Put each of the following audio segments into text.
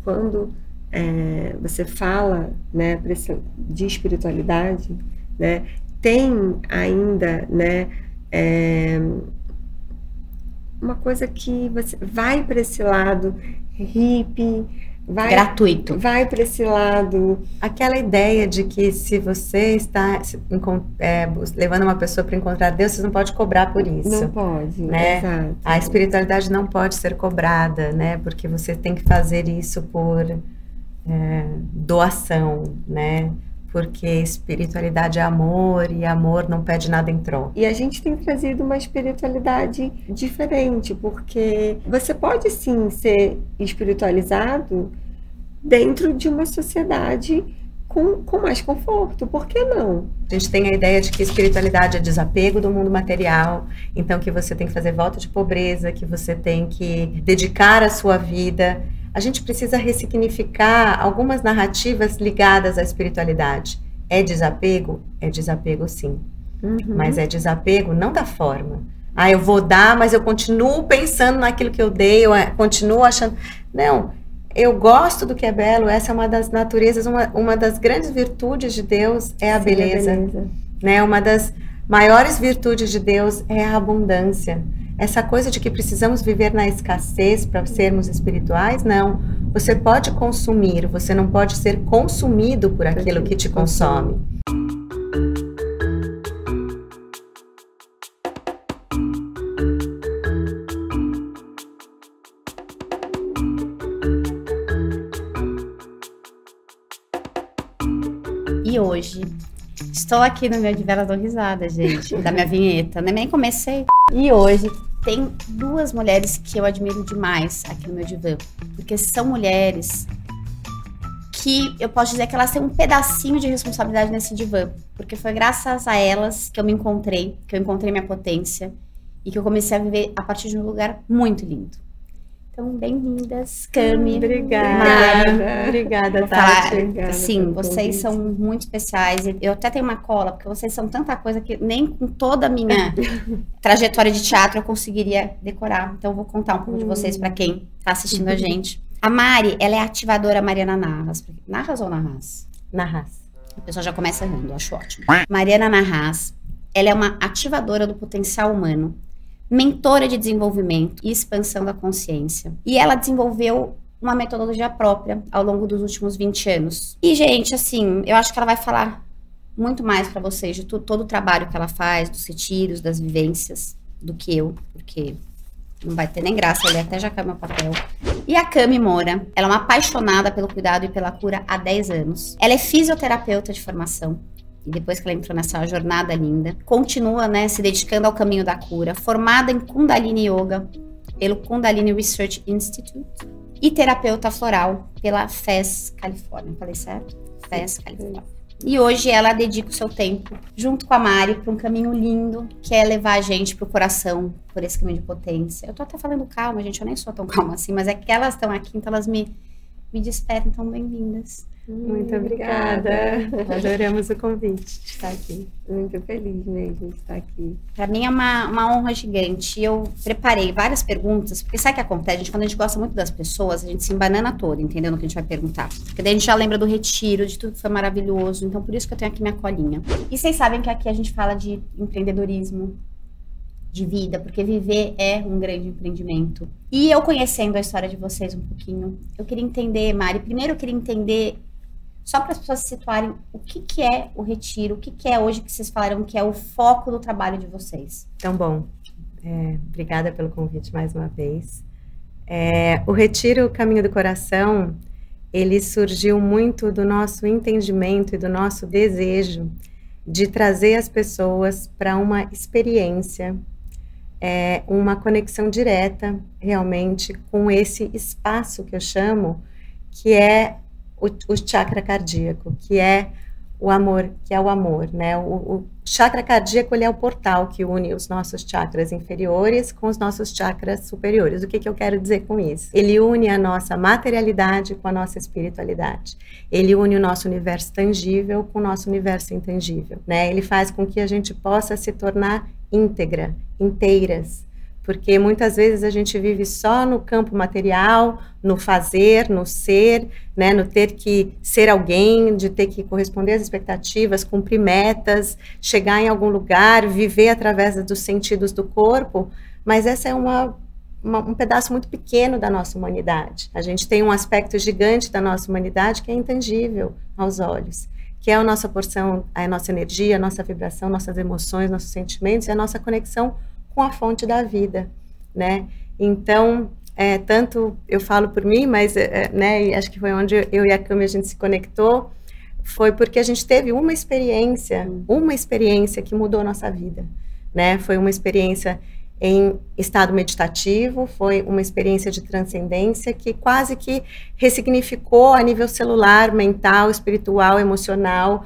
quando você fala, né, de espiritualidade, né, tem ainda, né, uma coisa que você vai para esse lado hippie, gratuito, vai para esse lado, aquela ideia de que se você está levando uma pessoa para encontrar Deus, você não pode cobrar por isso. Não pode, né? Exato. A espiritualidade não pode ser cobrada, né? Porque você tem que fazer isso por doação, né? Porque espiritualidade é amor e amor não pede nada em troca. E a gente tem trazido uma espiritualidade diferente, porque você pode sim ser espiritualizado dentro de uma sociedade com mais conforto, por que não? A gente tem a ideia de que espiritualidade é desapego do mundo material, então que você tem que fazer voto de pobreza, que você tem que dedicar a sua vida. A gente precisa ressignificar algumas narrativas ligadas à espiritualidade. É desapego? É desapego, sim. Mas é desapego não da forma. Eu vou dar, mas eu continuo pensando naquilo que eu dei, eu continuo achando... Não, eu gosto do que é belo, essa é uma das naturezas, uma das grandes virtudes de Deus é a beleza. Né? Uma das maiores virtudes de Deus é a abundância. Essa coisa de que precisamos viver na escassez para sermos espirituais, não. Você pode consumir, você não pode ser consumido por aquilo que te consome. E hoje, estou aqui no meu de Velas Dou Risada, gente, da minha vinheta, nem comecei. E hoje tem duas mulheres que eu admiro demais aqui no meu divã, porque são mulheres que eu posso dizer que elas têm um pedacinho de responsabilidade nesse divã, porque foi graças a elas que eu me encontrei, que eu encontrei minha potência e que eu comecei a viver a partir de um lugar muito lindo. Então, bem-vindas, Cami. Obrigada, Tati. Sim, vocês são muito especiais. Eu até tenho uma cola, porque vocês são tanta coisa que nem com toda a minha trajetória de teatro eu conseguiria decorar. Então, eu vou contar um pouco de vocês para quem está assistindo a gente. A Mari, ela é a ativadora Mariana Narras. Narras ou Narras? Narras. A pessoa já começa errando, eu acho ótimo. Mariana Narras, ela é uma ativadora do potencial humano, mentora de desenvolvimento e expansão da consciência. E ela desenvolveu uma metodologia própria ao longo dos últimos 20 anos. E, gente, assim, eu acho que ela vai falar muito mais para vocês de todo o trabalho que ela faz, dos retiros, das vivências, do que eu, porque não vai ter nem graça, ele até já caiu meu papel. E a Cami Moura, ela é uma apaixonada pelo cuidado e pela cura há 10 anos. Ela é fisioterapeuta de formação. E depois que ela entrou nessa jornada linda, continua, né, se dedicando ao caminho da cura, formada em Kundalini Yoga pelo Kundalini Research Institute e terapeuta floral pela FES Califórnia. Falei certo? FES Califórnia. E hoje ela dedica o seu tempo, junto com a Mari, para um caminho lindo, que é levar a gente para o coração, por esse caminho de potência. Eu tô até falando calma, gente, eu nem sou tão calma assim, mas é que elas estão aqui, então elas me despertam, então bem-vindas. Muito obrigada. Adoramos o convite de estar aqui. Muito feliz mesmo de estar aqui. Para mim é uma honra gigante. Eu preparei várias perguntas, porque sabe o que acontece? Quando a gente gosta muito das pessoas, a gente se embanana toda, entendeu? No que a gente vai perguntar. Porque daí a gente já lembra do retiro, de tudo que foi maravilhoso. Então, por isso que eu tenho aqui minha colinha. E vocês sabem que aqui a gente fala de empreendedorismo, de vida, porque viver é um grande empreendimento. E eu conhecendo a história de vocês um pouquinho, eu queria entender, Mari, primeiro eu queria entender, só para as pessoas se situarem, o que é o retiro, o que é hoje que vocês falaram que é o foco do trabalho de vocês. Então, bom, obrigada pelo convite mais uma vez. O Retiro Caminho do Coração, ele surgiu muito do nosso entendimento e do nosso desejo de trazer as pessoas para uma experiência, uma conexão direta, realmente, com esse espaço que eu chamo, que é o chakra cardíaco, que é o amor, né? O chakra cardíaco, ele é o portal que une os nossos chakras inferiores com os nossos chakras superiores. O que eu quero dizer com isso? Ele une a nossa materialidade com a nossa espiritualidade. Ele une o nosso universo tangível com o nosso universo intangível, né? Ele faz com que a gente possa se tornar inteiras, Porque muitas vezes a gente vive só no campo material, no fazer, no ser, né, no ter que ser alguém, de ter que corresponder às expectativas, cumprir metas, chegar em algum lugar, viver através dos sentidos do corpo, mas essa é um pedaço muito pequeno da nossa humanidade. A gente tem um aspecto gigante da nossa humanidade que é intangível aos olhos, que é a nossa porção, a nossa energia, a nossa vibração, nossas emoções, nossos sentimentos e a nossa conexão com a fonte da vida, né? Então, tanto eu falo por mim, mas né, acho que foi onde eu e a Cami a gente se conectou, foi porque a gente teve uma experiência que mudou a nossa vida, né? Foi uma experiência em estado meditativo, foi uma experiência de transcendência que quase que ressignificou a nível celular, mental, espiritual, emocional.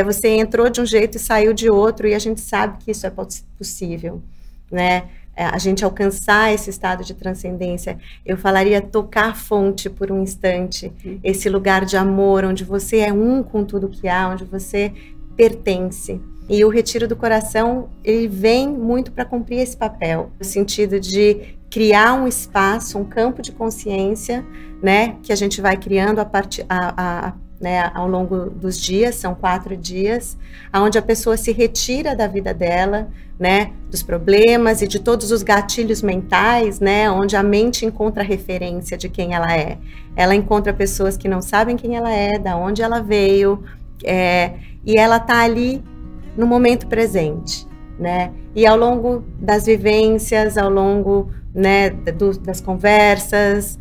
Você entrou de um jeito e saiu de outro, e a gente sabe que isso é possível, né? A gente alcançar esse estado de transcendência. Eu falaria tocar a fonte por um instante, esse lugar de amor, onde você é um com tudo que há, onde você pertence. E o Retiro do Coração, ele vem muito para cumprir esse papel, no sentido de criar um espaço, um campo de consciência, né, que a gente vai criando né, ao longo dos dias, são 4 dias, onde a pessoa se retira da vida dela, né, dos problemas e de todos os gatilhos mentais, né, onde a mente encontra referência de quem ela é. Ela encontra pessoas que não sabem quem ela é, da onde ela veio, e ela está ali no momento presente, né? E ao longo das vivências, ao longo, né, das conversas,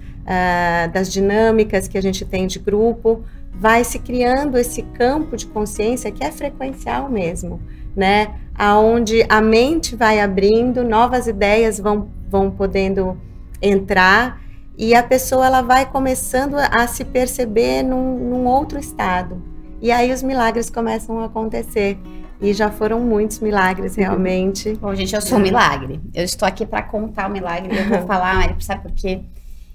das dinâmicas que a gente tem de grupo, vai se criando esse campo de consciência que é frequencial mesmo, né? Aonde a mente vai abrindo, novas ideias vão podendo entrar e a pessoa ela vai começando a se perceber num outro estado. E aí os milagres começam a acontecer. E já foram muitos milagres, realmente. Bom, gente, eu sou um milagre. Eu estou aqui para contar o milagre. Eu vou falar, Mari, sabe por quê?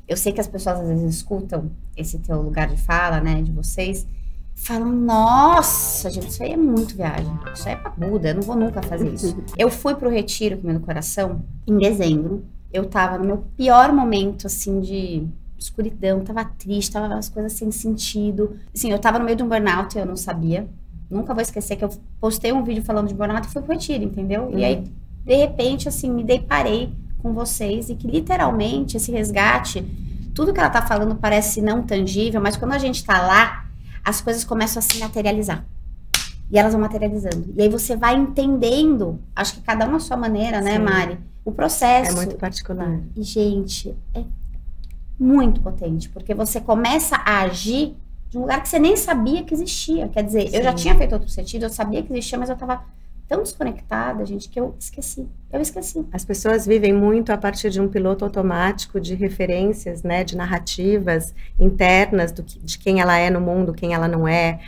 Eu sei que as pessoas às vezes escutam esse teu lugar de fala, né, de vocês, falam, nossa, gente, isso aí é muito viagem. Isso aí é pra Buda, eu não vou nunca fazer isso. Eu fui pro Retiro Caminho do Coração em dezembro. Eu tava no meu pior momento, assim, de escuridão, tava triste, tava as coisas sem sentido. Assim, eu tava no meio de um burnout e eu não sabia. Nunca vou esquecer que eu postei um vídeo falando de burnout e fui pro Retiro, entendeu? E aí, de repente, assim, me deparei com vocês e que literalmente esse resgate, tudo que ela tá falando parece não tangível, mas quando a gente tá lá, as coisas começam a se materializar. E elas vão materializando. E aí você vai entendendo, acho que cada uma a sua maneira, né, Mari? O processo. É muito particular. E, gente, é muito potente, porque você começa a agir de um lugar que você nem sabia que existia. Quer dizer, eu já tinha feito outro sentido, eu sabia que existia, mas eu tava tão desconectada, gente, que eu esqueci. As pessoas vivem muito a partir de um piloto automático de referências, né, de narrativas internas de quem ela é no mundo, quem ela não é,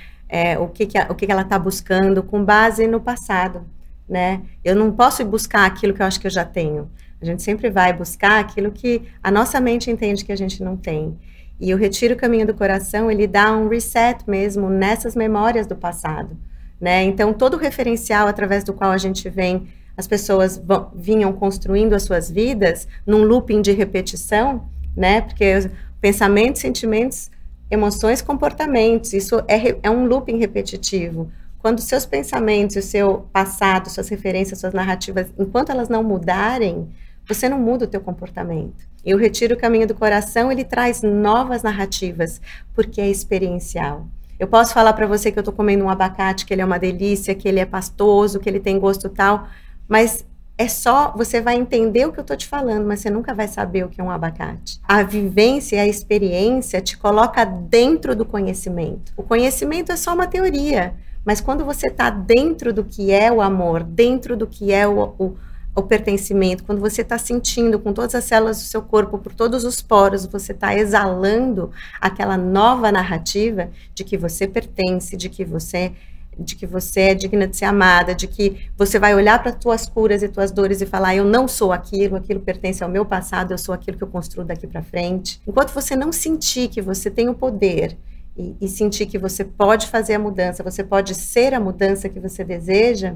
o que ela está buscando com base no passado, né? Eu não posso ir buscar aquilo que eu acho que eu já tenho. A gente sempre vai buscar aquilo que a nossa mente entende que a gente não tem. E o Retiro Caminho do Coração, ele dá um reset mesmo nessas memórias do passado, né? Então, todo o referencial através do qual a gente vem, as pessoas vinham construindo as suas vidas num looping de repetição, né? Porque pensamentos, sentimentos, emoções, comportamentos, isso é um looping repetitivo. Quando seus pensamentos, o seu passado, suas referências, suas narrativas, enquanto elas não mudarem, você não muda o teu comportamento. E o Retiro Caminho do Coração, ele traz novas narrativas, porque é experiencial. Eu posso falar para você que eu estou comendo um abacate, que ele é uma delícia, que ele é pastoso, que ele tem gosto tal, mas é só, você vai entender o que eu estou te falando, mas você nunca vai saber o que é um abacate. A vivência e a experiência te coloca dentro do conhecimento. O conhecimento é só uma teoria, mas quando você está dentro do que é o amor, dentro do que é o pertencimento, quando você está sentindo com todas as células do seu corpo, por todos os poros, você está exalando aquela nova narrativa de que você pertence, de que você é digna de ser amada, de que você vai olhar para as tuas curas e tuas dores e falar, eu não sou aquilo pertence ao meu passado, eu sou aquilo que eu construo daqui para frente. Enquanto você não sentir que você tem o poder e sentir que você pode fazer a mudança, você pode ser a mudança que você deseja,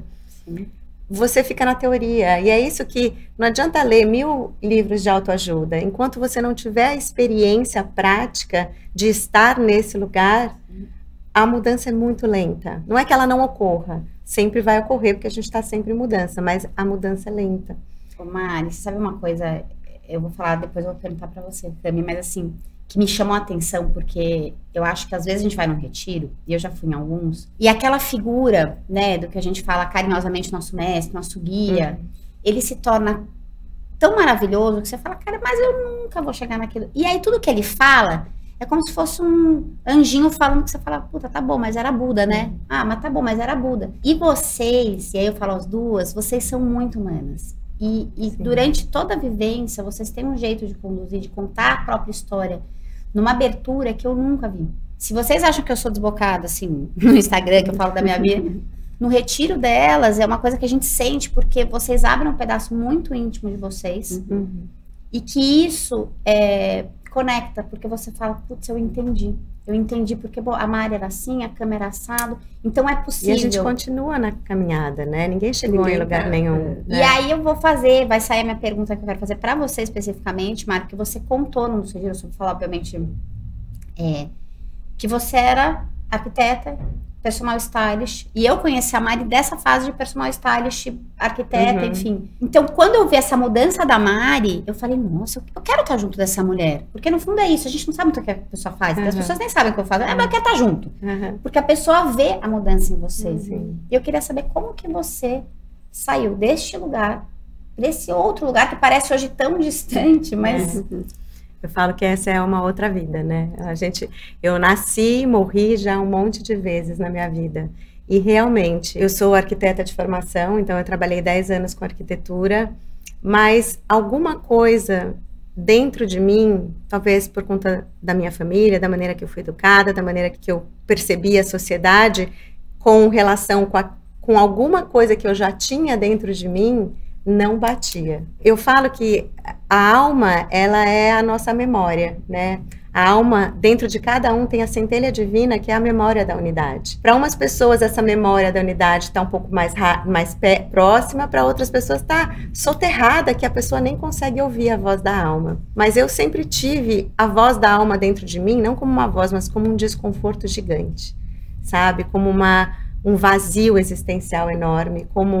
você fica na teoria. E é isso que não adianta ler 1000 livros de autoajuda. Enquanto você não tiver a experiência prática de estar nesse lugar, a mudança é muito lenta. Não é que ela não ocorra, sempre vai ocorrer, porque a gente está sempre em mudança, mas a mudança é lenta. Ô Mari, você sabe uma coisa? Eu vou falar, depois eu vou perguntar pra você, Cami, mas assim, que me chamou a atenção, porque eu acho que às vezes a gente vai num retiro, e eu já fui em alguns, e aquela figura, né, do que a gente fala carinhosamente, nosso mestre, nosso guia, ele se torna tão maravilhoso que você fala, cara, mas eu nunca vou chegar naquilo. E aí tudo que ele fala é como se fosse um anjinho falando que você fala, puta, tá bom, mas era Buda, né? Ah, mas tá bom, mas era Buda. E vocês, e aí eu falo as duas, vocês são muito humanas. E durante toda a vivência, vocês têm um jeito de conduzir, de contar a própria história, numa abertura que eu nunca vi. Se vocês acham que eu sou desbocada, assim, no Instagram, que eu falo da minha vida, no retiro delas é uma coisa que a gente sente, porque vocês abrem um pedaço muito íntimo de vocês, e que isso conecta, porque você fala, putz, eu entendi porque a Mari era assim, a câmera assado, então é possível. E a gente continua na caminhada, né? Ninguém chegou em lugar nenhum. E aí eu vou vai sair a minha pergunta que eu quero fazer pra você especificamente, Mari, que você contou no seu vídeo, eu vou falar, obviamente, que você era arquiteta, personal stylist, e eu conheci a Mari dessa fase de personal stylist, arquiteta, enfim. Então, quando eu vi essa mudança da Mari, eu falei, nossa, eu quero estar junto dessa mulher, porque no fundo é isso, a gente não sabe muito o que a pessoa faz, as pessoas nem sabem o que eu faço, mas eu quero estar junto, porque a pessoa vê a mudança em vocês. E eu queria saber como que você saiu deste lugar, desse outro lugar que parece hoje tão distante, mas... Eu falo que essa é uma outra vida, né? Eu nasci e morri já um monte de vezes na minha vida. E realmente, eu sou arquiteta de formação, então eu trabalhei 10 anos com arquitetura, mas alguma coisa dentro de mim, talvez por conta da minha família, da maneira que eu fui educada, da maneira que eu percebi a sociedade, com relação com alguma coisa que eu já tinha dentro de mim, não batia. Eu falo que a alma, ela é a nossa memória, né? A alma, dentro de cada um, tem a centelha divina, que é a memória da unidade. Para umas pessoas, essa memória da unidade está um pouco mais próxima, para outras pessoas está soterrada, que a pessoa nem consegue ouvir a voz da alma. Mas eu sempre tive a voz da alma dentro de mim, não como uma voz, mas como um desconforto gigante, sabe? Como um vazio existencial enorme, como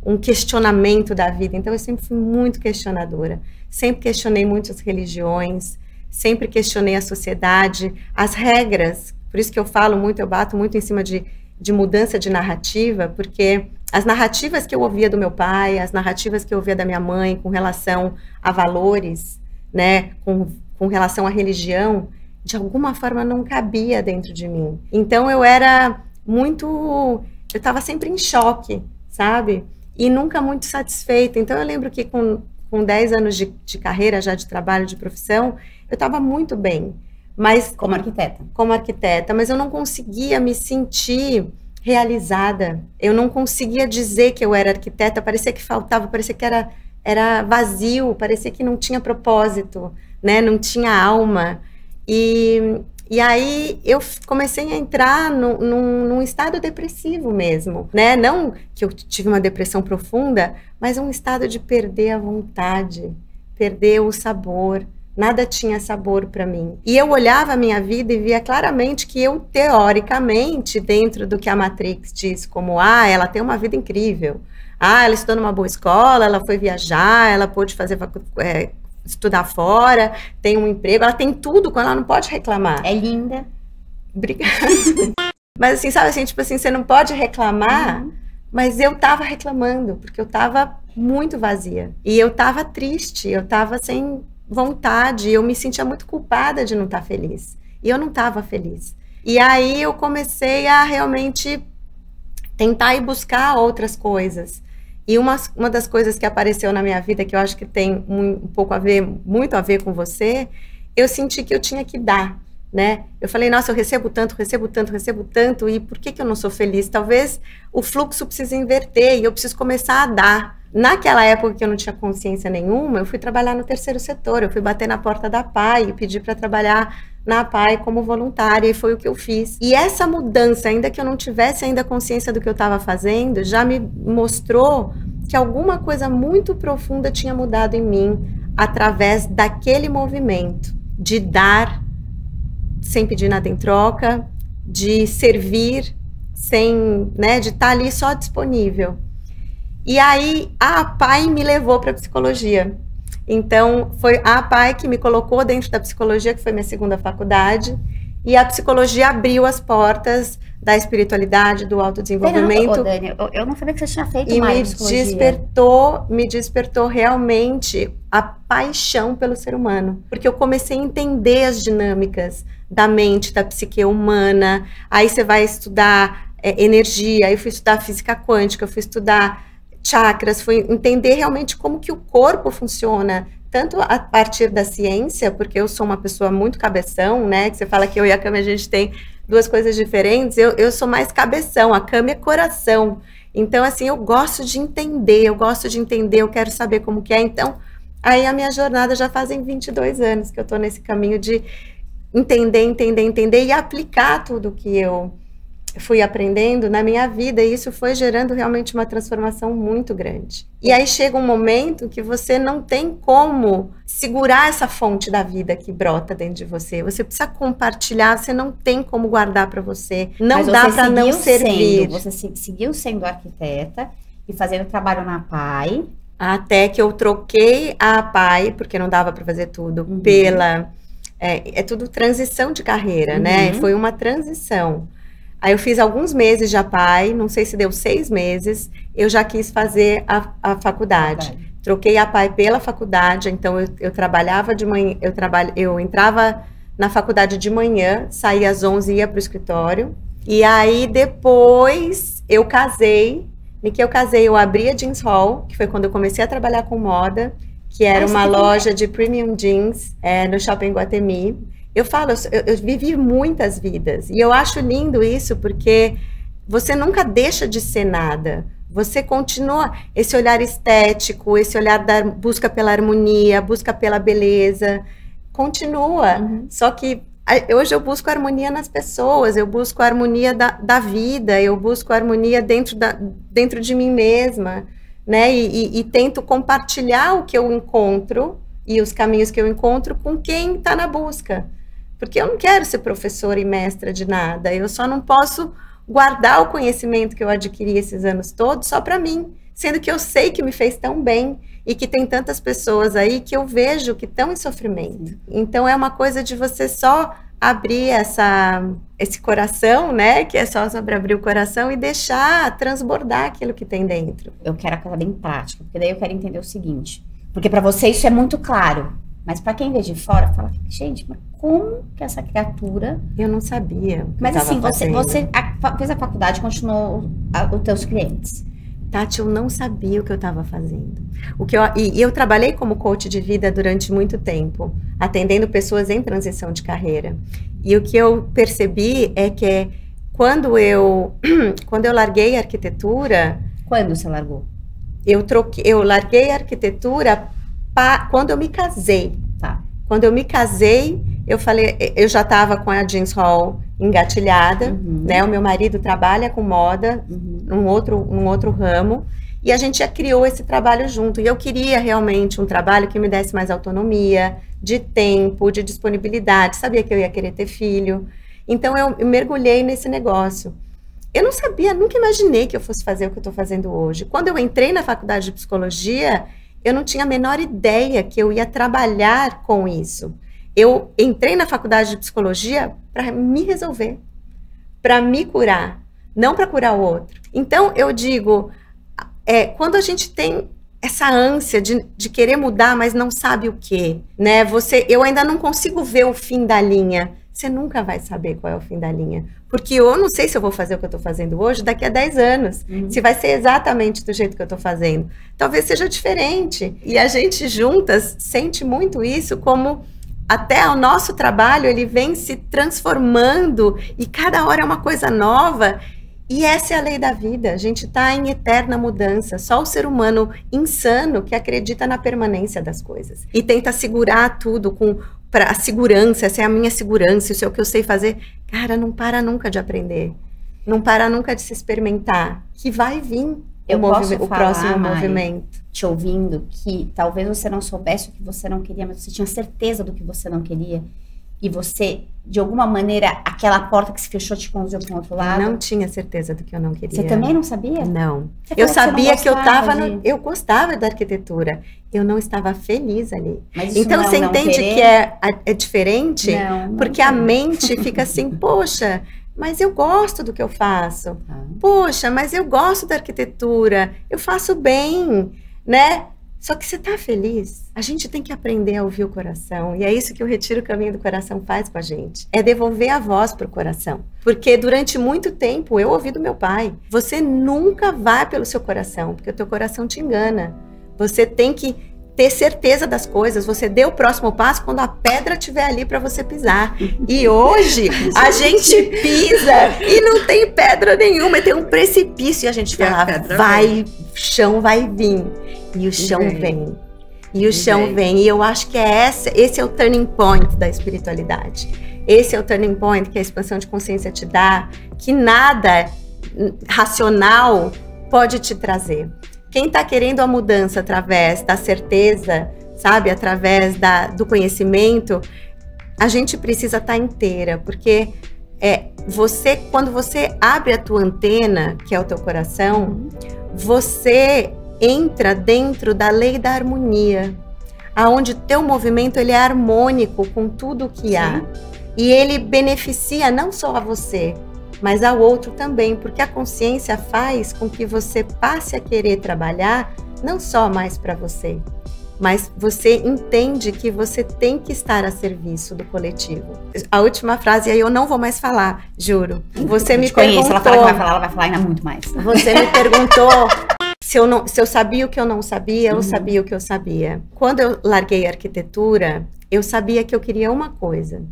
um questionamento da vida. Então eu sempre fui muito questionadora, sempre questionei muitas religiões, sempre questionei a sociedade, as regras. Por isso que eu falo muito, eu bato muito em cima de mudança de narrativa, porque as narrativas que eu ouvia do meu pai, as narrativas que eu ouvia da minha mãe com relação a valores, né, com relação à religião, de alguma forma não cabia dentro de mim. Então eu estava sempre em choque, sabe? E nunca muito satisfeita. Então eu lembro que com 10 anos de carreira, já de trabalho, de profissão, eu estava muito bem. Mas como arquiteta. Como arquiteta, mas eu não conseguia me sentir realizada. Eu não conseguia dizer que eu era arquiteta, parecia que faltava, parecia que era vazio, parecia que não tinha propósito, né? Não tinha alma. E aí eu comecei a entrar num estado depressivo mesmo, né? Não que eu tive uma depressão profunda, mas um estado de perder a vontade, perder o sabor. Nada tinha sabor para mim. E eu olhava a minha vida e via claramente que eu, teoricamente, dentro do que a Matrix diz, como, ela tem uma vida incrível. Ela estudou numa boa escola, ela foi viajar, ela pôde fazer estudar fora, tem um emprego, ela tem tudo, ela não pode reclamar. É linda. Obrigada. Mas assim, sabe assim, tipo assim, você não pode reclamar, mas eu tava reclamando, porque eu tava muito vazia. E eu tava triste, eu tava sem vontade, eu me sentia muito culpada de não estar feliz. E eu não tava feliz. E aí eu comecei a realmente tentar ir buscar outras coisas. E uma das coisas que apareceu na minha vida, que eu acho que tem muito a ver com você, eu senti que eu tinha que dar, né? Eu falei, nossa, eu recebo tanto, e por que eu não sou feliz? Talvez o fluxo precise inverter e eu preciso começar a dar. Naquela época que eu não tinha consciência nenhuma, eu fui trabalhar no terceiro setor, eu fui bater na porta da PAI e pedir para trabalhar na APAE como voluntária, e foi o que eu fiz. E essa mudança, ainda que eu não tivesse ainda consciência do que eu estava fazendo, já me mostrou que alguma coisa muito profunda tinha mudado em mim através daquele movimento de dar sem pedir nada em troca, de servir sem, né, de estar ali só disponível. E aí a APAE me levou para a psicologia. Então foi a APAE que me colocou dentro da psicologia, que foi minha segunda faculdade, e a psicologia abriu as portas da espiritualidade, do autodesenvolvimento. Dani, eu não sabia que você tinha feito e mais me despertou realmente a paixão pelo ser humano, porque eu comecei a entender as dinâmicas da mente, da psique humana. Aí você vai estudar energia, aí eu fui estudar física quântica, eu fui estudar chakras, fui entender realmente como que o corpo funciona, tanto a partir da ciência, porque eu sou uma pessoa muito cabeção, né, que você fala que eu e a Cami a gente tem duas coisas diferentes, eu sou mais cabeção, a Cami é coração. Então, assim, eu gosto de entender, eu quero saber como que é. Então, aí a minha jornada já fazem 22 anos que eu tô nesse caminho de entender e aplicar tudo que eu fui aprendendo na minha vida, e isso foi gerando realmente uma transformação muito grande. E aí chega um momento que você não tem como segurar essa fonte da vida que brota dentro de você. Você precisa compartilhar, você não tem como guardar para você. Não dá para não servir. Você seguiu sendo arquiteta e fazendo trabalho na APAE. Até que eu troquei a APAE, porque não dava para fazer tudo, pela... É tudo transição de carreira, né? Foi uma transição. Aí eu fiz alguns meses de APAE, não sei se deu 6 meses, eu já quis fazer a faculdade. Troquei a APAE pela faculdade, então eu trabalhava de manhã, eu entrava na faculdade de manhã, saía às 11 e ia para o escritório. E aí depois eu casei, e que eu casei, eu abri a Jeans Hall, que foi quando eu comecei a trabalhar com moda, que era uma loja de premium jeans no Shopping Guatemi. Eu falo, eu vivi muitas vidas, e eu acho lindo isso, porque você nunca deixa de ser nada, você continua, esse olhar estético, esse olhar da busca pela harmonia, busca pela beleza, continua, só que hoje eu busco harmonia nas pessoas, eu busco a harmonia da vida, eu busco a harmonia dentro de mim mesma, né, e tento compartilhar o que eu encontro, e os caminhos que eu encontro com quem está na busca. Porque eu não quero ser professora e mestra de nada, eu só não posso guardar o conhecimento que eu adquiri esses anos todos só para mim, sendo que eu sei que me fez tão bem e que tem tantas pessoas aí que eu vejo que estão em sofrimento. Então é uma coisa de você só abrir esse coração, né, que é só sobre abrir o coração e deixar transbordar aquilo que tem dentro. Eu quero a coisa bem prática, porque daí eu quero entender o seguinte, porque para você isso é muito claro, mas para quem vê de fora, fala, gente, mas como que essa criatura... Eu não sabia. Mas assim, você fez a faculdade e continuou os teus clientes. Tati, eu não sabia o que eu estava fazendo. E eu trabalhei como coach de vida durante muito tempo, atendendo pessoas em transição de carreira. E o que eu percebi é que quando eu larguei a arquitetura... Quando você largou? Eu larguei a arquitetura quando eu me casei. Tá. Quando eu me casei, eu falei, eu já estava com a Jeans Hall engatilhada, né? O meu marido trabalha com moda, num outro ramo, e a gente já criou esse trabalho junto. E eu queria realmente um trabalho que me desse mais autonomia, de tempo, de disponibilidade. Sabia que eu ia querer ter filho. Então eu mergulhei nesse negócio. Eu não sabia, nunca imaginei que eu fosse fazer o que eu estou fazendo hoje. Quando eu entrei na faculdade de psicologia, eu não tinha a menor ideia que eu ia trabalhar com isso. Eu entrei na faculdade de psicologia para me resolver, para me curar, não para curar o outro. Então, eu digo, quando a gente tem essa ânsia de querer mudar, mas não sabe o quê, né? Eu ainda não consigo ver o fim da linha. Você nunca vai saber qual é o fim da linha. Porque eu não sei se eu vou fazer o que eu estou fazendo hoje daqui a 10 anos. Se vai ser exatamente do jeito que eu estou fazendo. Talvez seja diferente. E a gente juntas sente muito isso, como até o nosso trabalho, ele vem se transformando e cada hora é uma coisa nova. E essa é a lei da vida. A gente está em eterna mudança. Só o ser humano insano que acredita na permanência das coisas. E tenta segurar tudo com para a segurança, essa é a minha segurança, isso é o que eu sei fazer. Cara, não para nunca de aprender. Não para nunca de se experimentar. Que vai vir o próximo movimento. Te ouvindo, que talvez você não soubesse o que você não queria, mas você tinha certeza do que você não queria. E você, de alguma maneira, aquela porta que se fechou te conduziu para um outro lado? Eu não tinha certeza do que eu não queria. Você também não sabia? Não. Eu sabia que eu estava... Eu gostava da arquitetura. Eu não estava feliz ali. Mas então, você entende que é diferente? Não, porque a mente fica assim, poxa, mas eu gosto do que eu faço. Poxa, mas eu gosto da arquitetura. Eu faço bem, né? Só que você está feliz. A gente tem que aprender a ouvir o coração. E é isso que o Retiro Caminho do Coração faz com a gente. É devolver a voz para o coração. Porque durante muito tempo eu ouvi do meu pai. Você nunca vai pelo seu coração, porque o teu coração te engana. Você tem que ter certeza das coisas. Você dê o próximo passo quando a pedra estiver ali para você pisar. E hoje a gente pisa e não tem pedra nenhuma. Tem um precipício e a gente fala, vai, chão vai vir. E o chão vem. E o chão vem. E eu acho que esse é o turning point da espiritualidade. Esse é o turning point que a expansão de consciência te dá, que nada racional pode te trazer. Quem está querendo a mudança através da certeza, sabe? Através do conhecimento, a gente precisa estar inteira. Porque quando você abre a tua antena, que é o teu coração, você entra dentro da lei da harmonia, aonde teu movimento ele é harmônico com tudo que há. E ele beneficia não só a você, mas ao outro também, porque a consciência faz com que você passe a querer trabalhar não só mais para você, mas você entende que você tem que estar a serviço do coletivo. A última frase, aí eu não vou mais falar, juro. Você me perguntou... Ela fala que vai falar, ela vai falar ainda muito mais. Você me perguntou... Se eu sabia o que eu não sabia, eu sabia o que eu sabia. Quando eu larguei a arquitetura, eu sabia que eu queria uma coisa.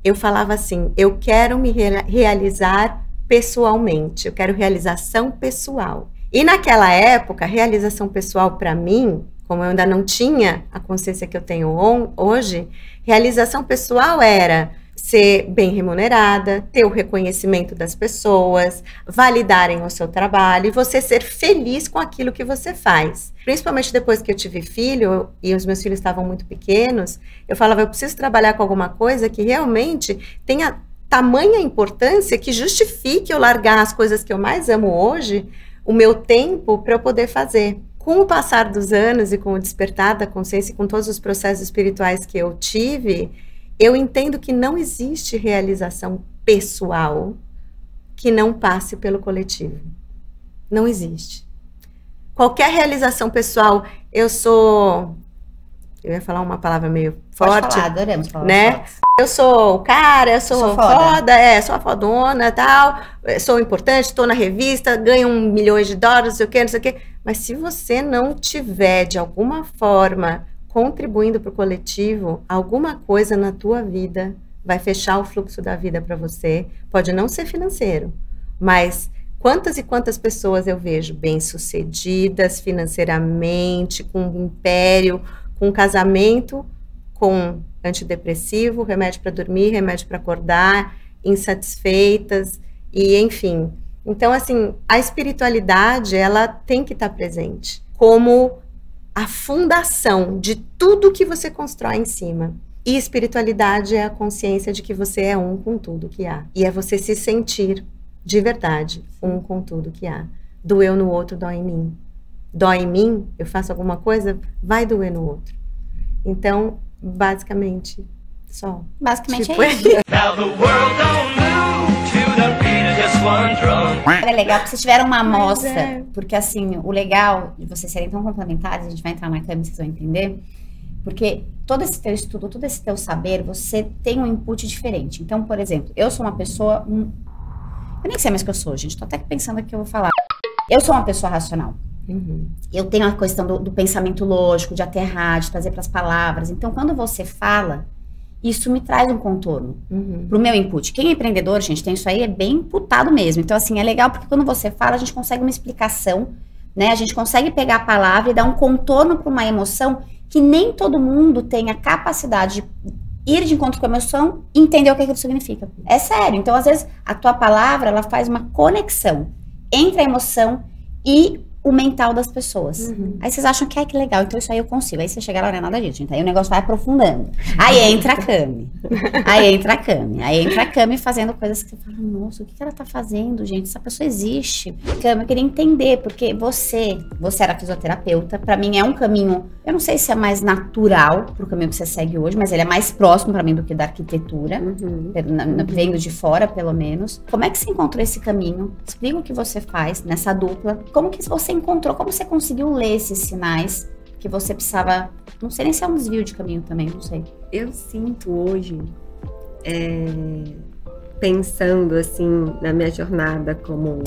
Eu falava assim, eu quero me realizar pessoalmente, eu quero realização pessoal. E naquela época, realização pessoal para mim, como eu ainda não tinha a consciência que eu tenho hoje, realização pessoal era ser bem remunerada, ter o reconhecimento das pessoas, validarem o seu trabalho e você ser feliz com aquilo que você faz. Principalmente depois que eu tive filho e os meus filhos estavam muito pequenos, eu falava, eu preciso trabalhar com alguma coisa que realmente tenha tamanha importância que justifique eu largar as coisas que eu mais amo hoje, o meu tempo para eu poder fazer. Com o passar dos anos e com o despertar da consciência e com todos os processos espirituais que eu tive, eu entendo que não existe realização pessoal que não passe pelo coletivo. Não existe. Qualquer realização pessoal, eu ia falar uma palavra meio forte. Pode falar, adoramos falar, né? Eu sou o cara, eu sou foda, sou a fodona, tal, sou importante, estou na revista, ganho milhões de dólares, não sei o quê. Mas se você não tiver, de alguma forma, contribuindo para o coletivo, alguma coisa na tua vida vai fechar o fluxo da vida para você. Pode não ser financeiro, mas quantas e quantas pessoas eu vejo bem-sucedidas financeiramente, com um império, com casamento, com antidepressivo, remédio para dormir, remédio para acordar, insatisfeitas, e enfim. Então, assim, a espiritualidade, ela tem que estar presente como a fundação de tudo que você constrói em cima. E espiritualidade é a consciência de que você é um com tudo que há. E é você se sentir, de verdade, um com tudo que há. Doeu no outro, dói em mim. Dói em mim, eu faço alguma coisa, vai doer no outro. Então, basicamente, só. Basicamente tipo, é isso. É legal porque vocês tiveram uma amostra, porque assim, o legal de vocês serem tão complementares, a gente vai entrar na câmera e vocês vão entender, porque todo esse teu estudo, todo esse teu saber, você tem um input diferente. Então, por exemplo, eu sou uma pessoa, eu nem sei mais o que eu sou, gente, tô até pensando aqui que eu vou falar. Eu sou uma pessoa racional. Eu tenho a questão do pensamento lógico, de aterrar, de trazer para as palavras. Então, quando você fala, isso me traz um contorno pro meu input. Quem é empreendedor, gente, tem isso aí, é bem imputado mesmo. Então, assim, é legal porque quando você fala, a gente consegue uma explicação, né? A gente consegue pegar a palavra e dar um contorno para uma emoção que nem todo mundo tem a capacidade de ir de encontro com a emoção e entender o que aquilo significa. É sério. Então, às vezes, a tua palavra, ela faz uma conexão entre a emoção e o mental das pessoas. Aí vocês acham que, que legal, então isso aí eu consigo. Aí você chega lá, não é nada disso, gente. Aí o negócio vai aprofundando. Aí entra a Cami. Aí entra a Cami fazendo coisas que você fala, nossa, o que ela tá fazendo, gente? Essa pessoa existe. Cami, eu queria entender, porque você era fisioterapeuta, pra mim é um caminho, eu não sei se é mais natural pro caminho que você segue hoje, mas ele é mais próximo pra mim do que da arquitetura, vendo de fora, pelo menos. Como é que você encontrou esse caminho? Explica o que você faz nessa dupla. Como que você encontrou, como você conseguiu ler esses sinais que você precisava, não sei nem se é um desvio de caminho também, não sei. Eu sinto hoje, pensando assim na minha jornada como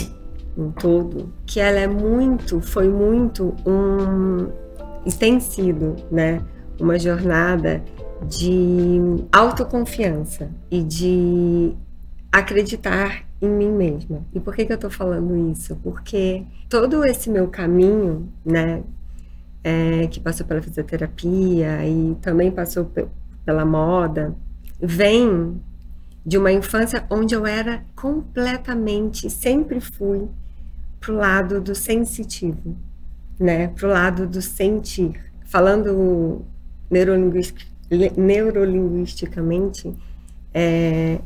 um todo, que ela foi muito e tem sido, né, uma jornada de autoconfiança e de acreditar em mim mesma. E por que eu tô falando isso? Porque todo esse meu caminho, né, que passou pela fisioterapia e também passou pela moda, vem de uma infância onde eu era completamente, sempre fui pro lado do sensitivo, né, pro lado do sentir. Falando neurolinguisticamente,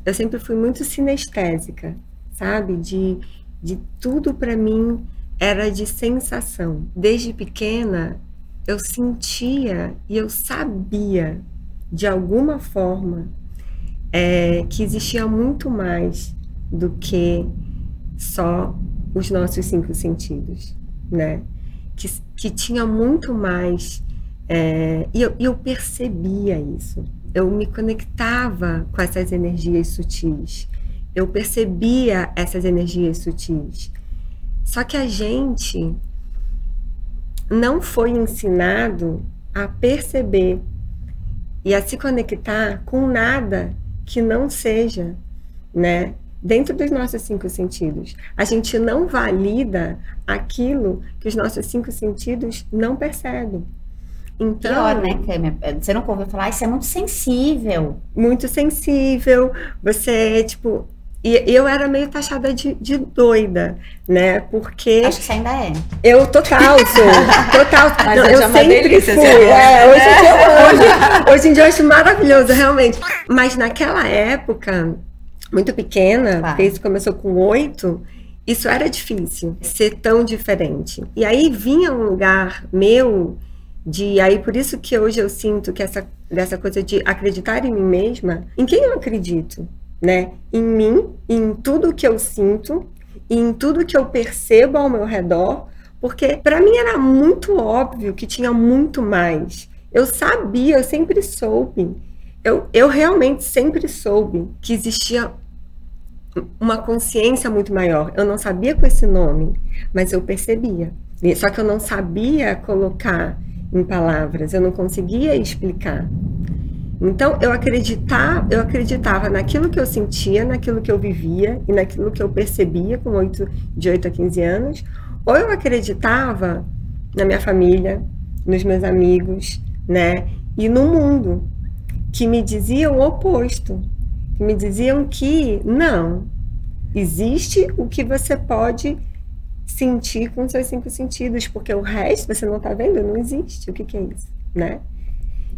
eu sempre fui muito sinestésica, sabe? De tudo para mim era de sensação. Desde pequena, eu sentia e eu sabia, de alguma forma, que existia muito mais do que só os nossos 5 sentidos, né? Que tinha muito mais, e eu percebia isso. Eu me conectava com essas energias sutis. Eu percebia essas energias sutis. Só que a gente não foi ensinado a perceber e a se conectar com nada que não seja, né, dentro dos nossos 5 sentidos. A gente não valida aquilo que os nossos 5 sentidos não percebem. Então, pior, né, Cami? Você não ouviu falar, isso é muito sensível. Muito sensível. Você, tipo... E eu era meio taxada de doida, né? Porque... Acho que você ainda é. Eu total sou. Total. Mas não, eu sempre delícia, fui. Hoje em dia eu acho maravilhoso, realmente. Mas naquela época, muito pequena, porque isso começou com 8, isso era difícil, ser tão diferente. E aí vinha um lugar meu... aí por isso que hoje eu sinto que dessa coisa de acreditar em mim mesma, em quem eu acredito, né? Em mim, em tudo que eu sinto, em tudo que eu percebo ao meu redor, porque para mim era muito óbvio que tinha muito mais. Eu sabia, eu sempre soube, eu realmente sempre soube que existia uma consciência muito maior. Eu não sabia com esse nome, mas eu percebia. Só que eu não sabia colocar em palavras, eu não conseguia explicar. Então, eu acreditava naquilo que eu sentia, naquilo que eu vivia e naquilo que eu percebia de 8 a 15 anos, ou eu acreditava na minha família, nos meus amigos, né, e no mundo, que me diziam o oposto, que me diziam que não, existe o que você pode sentir com seus 5 sentidos, porque o resto você não tá vendo, não existe. O que é isso, né?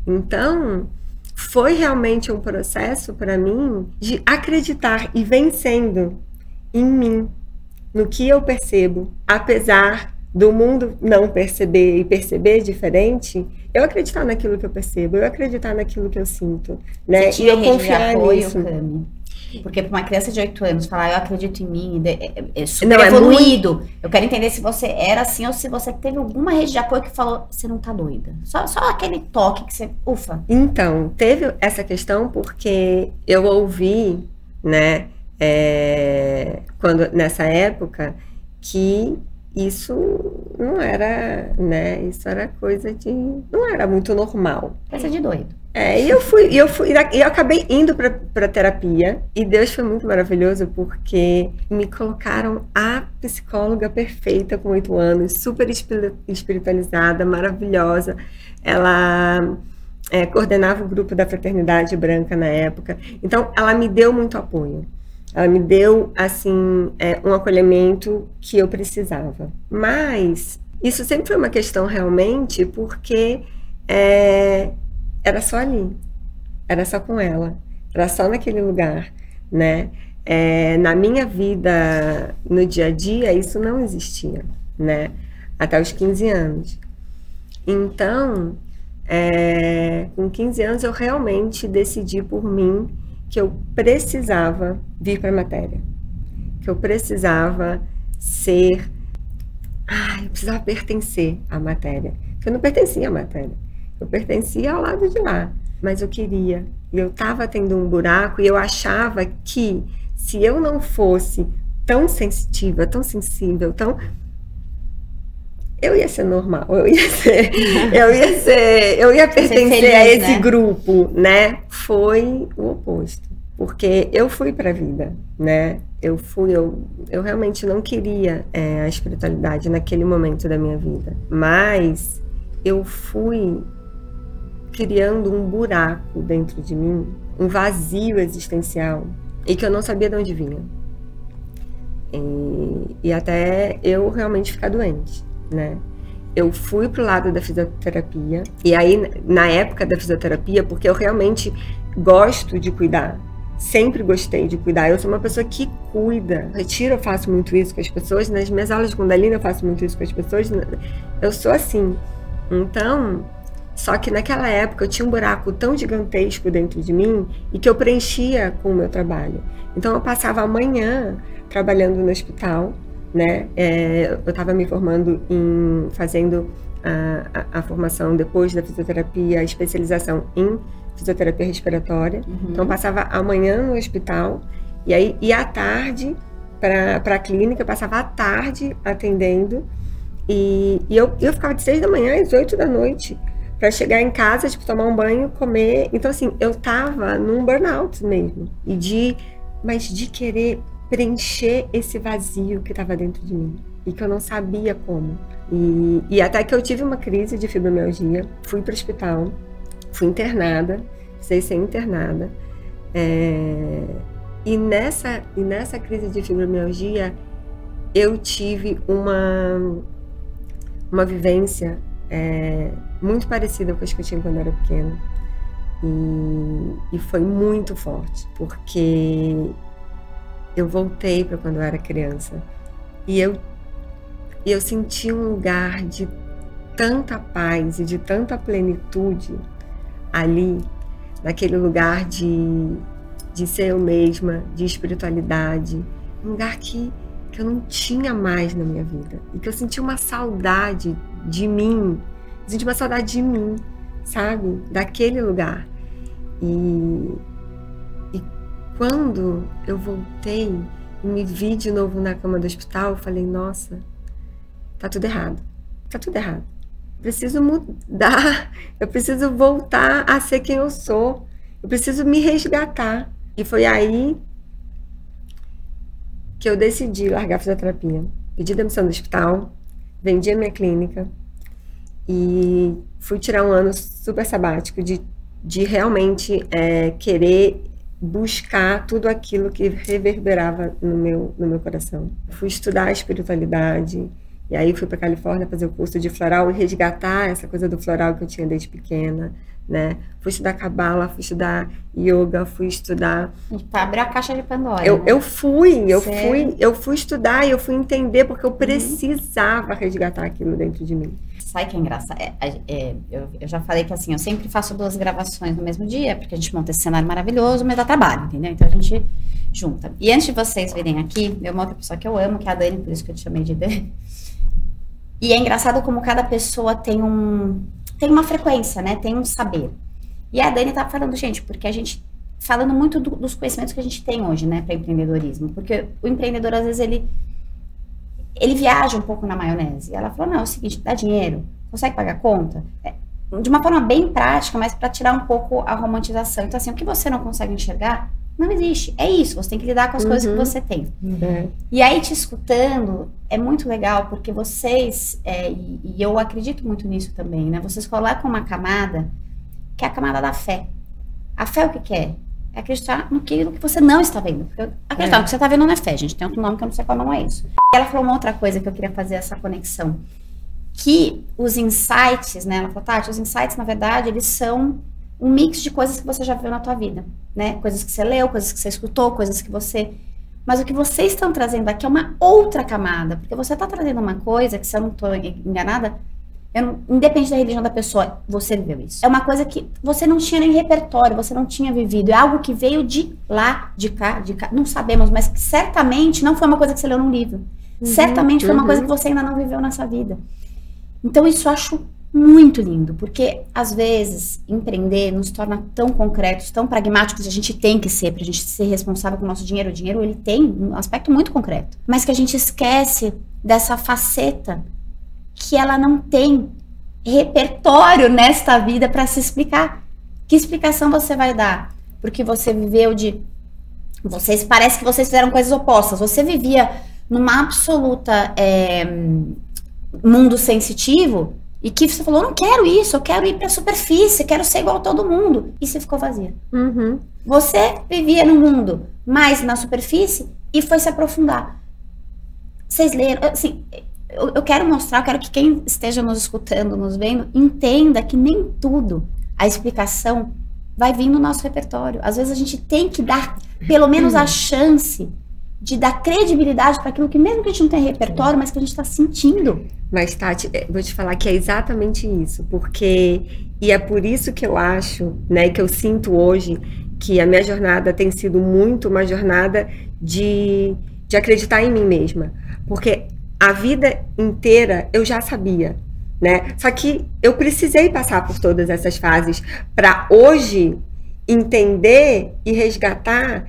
Então, foi realmente um processo para mim de acreditar e vencendo em mim, no que eu percebo, apesar do mundo não perceber e perceber diferente, eu acreditar naquilo que eu percebo, eu acreditar naquilo que eu sinto, né? Você tinha e eu confiar nisso. Cami? Porque para uma criança de 8 anos falar, eu acredito em mim, é super não, evoluído. Muito... Eu quero entender se você era assim ou se você teve alguma rede de apoio que falou, você não tá doida. Só aquele toque que você, ufa. Então, teve essa questão porque eu ouvi, né, nessa época, que isso não era, né, isso era coisa de... não era muito normal. Coisa de doido. E eu acabei indo para terapia, e Deus foi muito maravilhoso porque me colocaram a psicóloga perfeita com 8 anos, super espiritualizada, maravilhosa. Ela coordenava o grupo da Fraternidade Branca na época. Então, ela me deu muito apoio. Ela me deu, assim, um acolhimento que eu precisava. Mas isso sempre foi uma questão realmente porque era só ali. Era só com ela. Era só naquele lugar, né? Na minha vida, no dia a dia, isso não existia, né? Até os 15 anos. Então, com 15 anos, eu realmente decidi por mim que eu precisava vir para a matéria. Que eu precisava ser... eu precisava pertencer à matéria. Porque eu não pertencia à matéria. Eu pertencia ao lado de lá. Mas eu queria. E eu estava tendo um buraco e eu achava que se eu não fosse tão sensitiva, tão sensível, eu ia ser normal, eu ia pertencer feliz, a esse grupo, né? Foi o oposto, porque eu fui para a vida, né? Eu realmente não queria a espiritualidade naquele momento da minha vida, mas eu fui criando um buraco dentro de mim, um vazio existencial, e que eu não sabia de onde vinha. E até eu realmente ficar doente, né? Eu fui pro lado da fisioterapia, e aí, na época da fisioterapia, porque eu realmente gosto de cuidar, sempre gostei de cuidar, eu sou uma pessoa que cuida. No retiro eu faço muito isso com as pessoas, nas minhas aulas de Kundalini eu faço muito isso com as pessoas, eu sou assim. Então, só que naquela época eu tinha um buraco tão gigantesco dentro de mim, e que eu preenchia com o meu trabalho. Então eu passava a manhã trabalhando no hospital, né? Eu estava me formando fazendo a formação depois da fisioterapia, a especialização em fisioterapia respiratória. Então, passava a manhã no hospital, e aí ia à tarde para a clínica, passava à tarde atendendo, e eu ficava de 6 da manhã às 8 da noite, para chegar em casa, tipo, tomar um banho, comer. Então, assim, eu tava num burnout mesmo, mas de querer preencher esse vazio que estava dentro de mim e que eu não sabia como. E até que eu tive uma crise de fibromialgia, fui para o hospital, fui internada, precisei ser internada. E nessa crise de fibromialgia, eu tive uma vivência muito parecida com as que eu tinha quando eu era pequena. E foi muito forte, porque eu voltei para quando eu era criança. E eu senti um lugar de tanta paz e de tanta plenitude ali, naquele lugar de ser eu mesma, de espiritualidade, um lugar que eu não tinha mais na minha vida. E que eu senti uma saudade de mim, sabe? Daquele lugar. E quando eu voltei e me vi de novo na cama do hospital, eu falei, nossa, tá tudo errado. Preciso mudar, eu preciso voltar a ser quem eu sou, eu preciso me resgatar. E foi aí que eu decidi largar a fisioterapia. Pedi demissão do hospital, vendi a minha clínica e fui tirar um ano super sabático de realmente querer buscar tudo aquilo que reverberava no meu coração. Fui estudar a espiritualidade, e aí fui para Califórnia fazer o curso de floral e resgatar essa coisa do floral que eu tinha desde pequena, né? Fui estudar Kabbalah, fui estudar yoga, fui estudar... Abriu a caixa de Pandora. Eu fui estudar e eu fui entender, porque eu precisava resgatar aquilo dentro de mim. Sabe que é engraçado? Eu já falei que assim, eu sempre faço 2 gravações no mesmo dia, porque a gente monta esse cenário maravilhoso, mas dá trabalho, entendeu? Então a gente junta. E antes de vocês virem aqui, eu uma outra pessoa que eu amo, que é a Dani, por isso que eu te chamei de Dani. E é engraçado como cada pessoa tem uma frequência, né? Tem um saber. E a Dani tá falando, gente, porque a gente... Falando muito dos conhecimentos que a gente tem hoje, né? Para empreendedorismo. Porque o empreendedor, às vezes, ele viaja um pouco na maionese. E ela falou, não, é o seguinte, dá dinheiro, consegue pagar conta? De uma forma bem prática, mas para tirar um pouco a romantização. Então, assim, o que você não consegue enxergar, não existe. É isso, você tem que lidar com as coisas que você tem. E aí, te escutando, é muito legal, porque vocês, e eu acredito muito nisso também, né? Vocês colocam uma camada que é a camada da fé. A fé o que é? É acreditar no que você não está vendo. Porque acreditar no que você está vendo não é fé, gente. Tem outro nome que eu não sei qual não é isso. E ela falou uma outra coisa que eu queria fazer essa conexão. Que os insights, né? Ela falou, Tati, os insights, na verdade, eles são um mix de coisas que você já viu na tua vida, né? Coisas que você leu, coisas que você escutou, coisas que você... Mas o que vocês estão trazendo aqui é uma outra camada. Porque você está trazendo uma coisa que, se eu não estou enganada, independente da religião da pessoa, você viveu isso. É uma coisa que você não tinha nem repertório, você não tinha vivido. É algo que veio de lá, de cá, não sabemos, mas que certamente não foi uma coisa que você leu num livro. Certamente foi uma coisa que você ainda não viveu nessa vida. Então isso eu acho muito lindo, porque às vezes empreender nos torna tão concretos, tão pragmáticos, a gente tem que ser, pra gente ser responsável com o nosso dinheiro. O dinheiro, ele tem um aspecto muito concreto, mas que a gente esquece dessa faceta que ela não tem repertório nesta vida para se explicar. Que explicação você vai dar? Porque você viveu parece que vocês fizeram coisas opostas. Você vivia numa absoluta mundo sensitivo e que você falou, não quero isso, eu quero ir para a superfície, quero ser igual a todo mundo. E você ficou vazia. Você vivia no mundo mais na superfície e foi se aprofundar. Vocês leram, assim... Eu quero mostrar, eu quero que quem esteja nos escutando, nos vendo, entenda que nem tudo, a explicação vai vir no nosso repertório. Às vezes a gente tem que dar, pelo menos, a chance de dar credibilidade para aquilo que, mesmo que a gente não tenha repertório, mas que a gente está sentindo. Mas, Tati, vou te falar que é exatamente isso, porque, e é por isso que eu acho, né, que eu sinto hoje que a minha jornada tem sido muito uma jornada de acreditar em mim mesma, porque a vida inteira eu já sabia, né? Só que eu precisei passar por todas essas fases para hoje entender e resgatar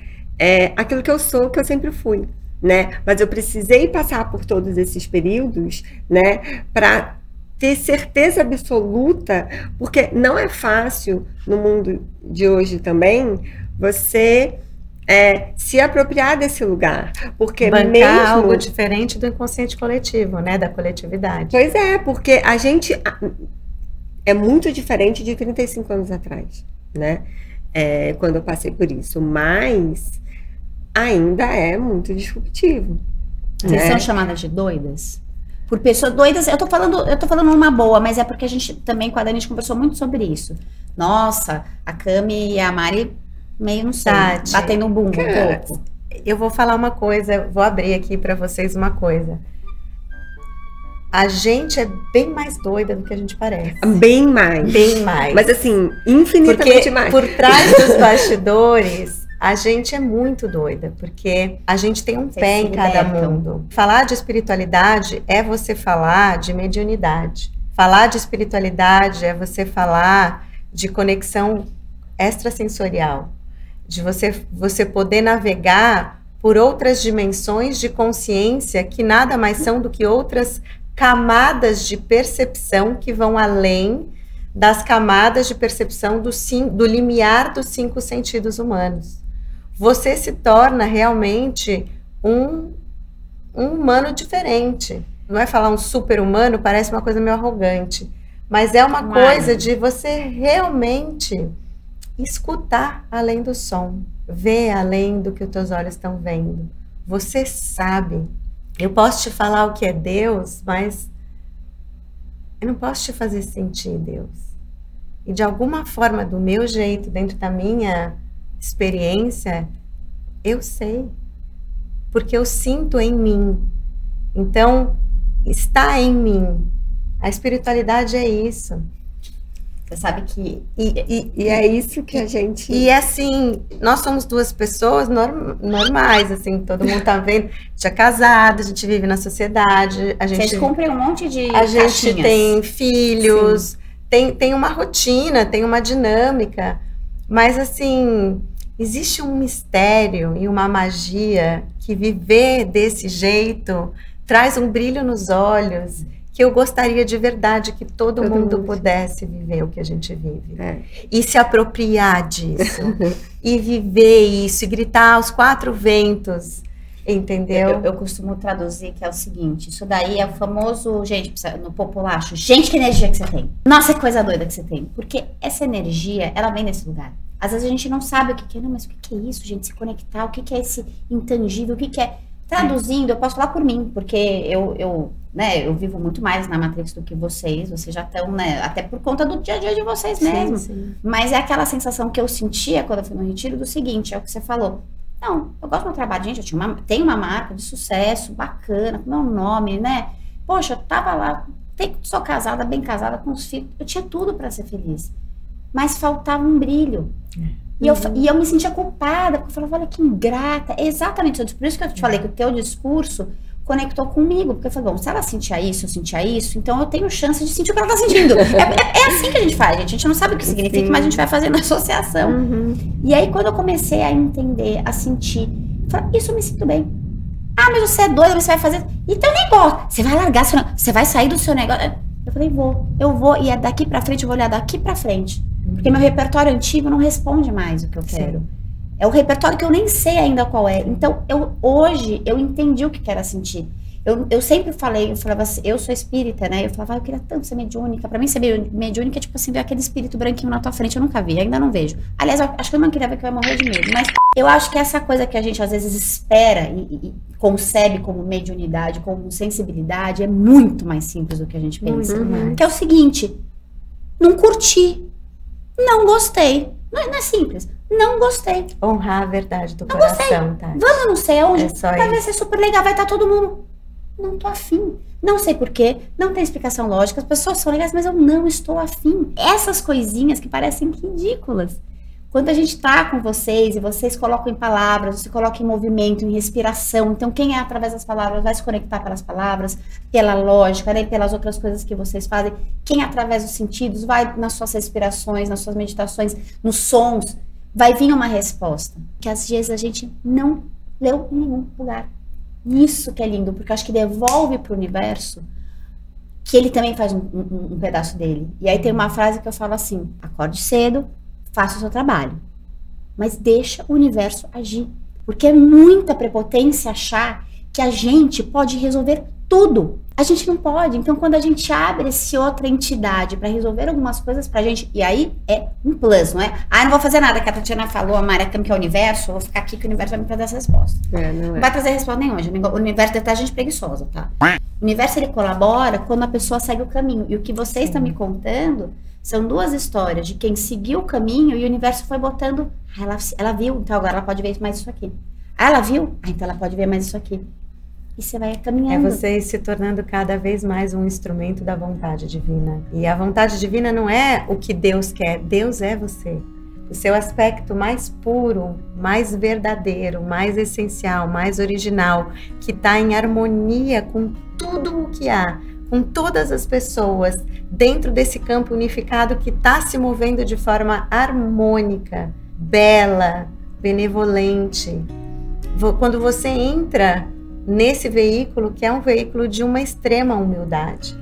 aquilo que eu sou, que eu sempre fui, né? Mas eu precisei passar por todos esses períodos, né? Para ter certeza absoluta, porque não é fácil no mundo de hoje também você se apropriar desse lugar, porque bancar mesmo algo diferente do inconsciente coletivo, né, da coletividade. Pois é, porque a gente é muito diferente de 35 anos atrás, né, quando eu passei por isso, mas ainda é muito disruptivo. Vocês são chamadas de doidas? Por pessoas doidas, eu tô falando uma boa, mas é porque a gente também, com a Dani, a gente conversou muito sobre isso. Nossa, a Cami e a Mari meio, não sei, Tati, batendo um bumbo um pouco. Eu vou falar uma coisa, vou abrir aqui para vocês uma coisa. A gente é bem mais doida do que a gente parece. Bem mais. Bem mais. Mas assim, infinitamente mais. Por trás dos bastidores, a gente é muito doida, porque a gente tem um pé em cada mundo. Falar de espiritualidade é você falar de mediunidade. Falar de espiritualidade é você falar de conexão extrasensorial. De você poder navegar por outras dimensões de consciência que nada mais são do que outras camadas de percepção que vão além das camadas de percepção do limiar dos 5 sentidos humanos. Você se torna realmente um humano diferente. Não é falar um super-humano, parece uma coisa meio arrogante, mas é uma coisa de você realmente escutar além do som, ver além do que os teus olhos estão vendo. Você sabe. Eu posso te falar o que é Deus, mas eu não posso te fazer sentir Deus. E de alguma forma, do meu jeito, dentro da minha experiência, eu sei. Porque eu sinto em mim. Então, está em mim. A espiritualidade é isso. Você sabe que... E é isso que a gente... E assim, nós somos duas pessoas normais, assim, todo mundo tá vendo. A gente é casado, a gente vive na sociedade. Vocês cumprem um monte de A gente tem filhos, tem uma rotina, tem uma dinâmica. Mas assim, existe um mistério e uma magia que viver desse jeito traz um brilho nos olhos, que eu gostaria de verdade que todo mundo pudesse viver o que a gente vive. E se apropriar disso. E viver isso, e gritar aos 4 ventos. Entendeu? Eu costumo traduzir que é o seguinte, isso daí é o famoso, gente, no populacho, gente, que energia que você tem. Nossa, que coisa doida que você tem. Porque essa energia, ela vem desse lugar. Às vezes a gente não sabe o que que é, não, mas o que que é isso, gente, se conectar, o que que é esse intangível, o que que é... Traduzindo, eu posso falar por mim, porque eu vivo muito mais na Matrix do que vocês já estão, né, até por conta do dia a dia de vocês mesmo. Sim. Mas é aquela sensação que eu sentia quando eu fui no retiro do seguinte, é o que você falou. Não, eu gosto do meu trabalho, gente, tenho uma marca de sucesso, bacana, com meu nome, né? Poxa, eu tava lá, sou casada, bem casada, com os filhos, eu tinha tudo para ser feliz. Mas faltava um brilho. E eu me sentia culpada, porque eu falava, olha que ingrata. É exatamente isso. Por isso que eu te falei que o teu discurso conectou comigo. Porque eu falei, bom, se ela sentia isso, eu sentia isso, então eu tenho chance de sentir o que ela tá sentindo. É assim que a gente faz, gente. A gente não sabe o que significa, mas a gente vai fazendo associação. E aí, quando eu comecei a entender, a sentir, eu falei, isso eu me sinto bem. Ah, mas você é doida, você vai fazer... E teu negócio, você vai largar, você vai sair do seu negócio. Eu falei, eu vou, e é daqui pra frente, eu vou olhar daqui pra frente. Porque meu repertório antigo não responde mais o que eu quero. Sim. É o repertório que eu nem sei ainda qual é. Então, hoje, eu entendi o que era sentir. Eu sempre eu falava assim, eu sou espírita, né? Eu falava, eu queria tanto ser mediúnica. Pra mim, ser mediúnica é tipo assim, ver aquele espírito branquinho na tua frente. Eu nunca vi, ainda não vejo. Aliás, acho que eu não queria ver, que eu ia morrer de medo. Mas eu acho que essa coisa que a gente, às vezes, espera e concebe como mediunidade, como sensibilidade, é muito mais simples do que a gente pensa. Que é o seguinte, não curti. Não gostei. Não é simples. Não gostei. Honrar a verdade do coração, tá? Vamos não sei aonde. Vai ser super legal, vai estar todo mundo. Não tô afim. Não sei porquê. Não tem explicação lógica. As pessoas são legais, mas eu não estou afim. Essas coisinhas que parecem ridículas. Quando a gente tá com vocês e vocês colocam em palavras, você coloca em movimento, em respiração. Então, quem é através das palavras vai se conectar pelas palavras, pela lógica, né, pelas outras coisas que vocês fazem. Quem é através dos sentidos vai nas suas respirações, nas suas meditações, nos sons. Vai vir uma resposta. Que às vezes a gente não leu em nenhum lugar. Isso que é lindo, porque eu acho que devolve pro universo que ele também faz um pedaço dele. E aí tem uma frase que eu falo assim, acorde cedo, faça o seu trabalho, mas deixa o universo agir, porque é muita prepotência achar que a gente pode resolver tudo. A gente não pode. Então, quando a gente abre essa outra entidade para resolver algumas coisas pra gente, e aí é um plus, não é? Ah, não vou fazer nada, que a Tatiana falou, a Maria que é o universo, eu vou ficar aqui que o universo vai me trazer essa resposta. Não vai trazer resposta nenhuma. O universo deve a gente preguiçosa, tá? O universo, ele colabora quando a pessoa segue o caminho. E o que vocês estão me contando são duas histórias de quem seguiu o caminho e o universo foi botando... Ela viu, então agora ela pode ver mais isso aqui. Ah, ela viu? Ah, então ela pode ver mais isso aqui. E você vai caminhando. É você se tornando cada vez mais um instrumento da vontade divina. E a vontade divina não é o que Deus quer. Deus é você. O seu aspecto mais puro, mais verdadeiro, mais essencial, mais original, que está em harmonia com tudo o que há, com todas as pessoas, dentro desse campo unificado que está se movendo de forma harmônica, bela, benevolente. Quando você entra nesse veículo, que é um veículo de uma extrema humildade.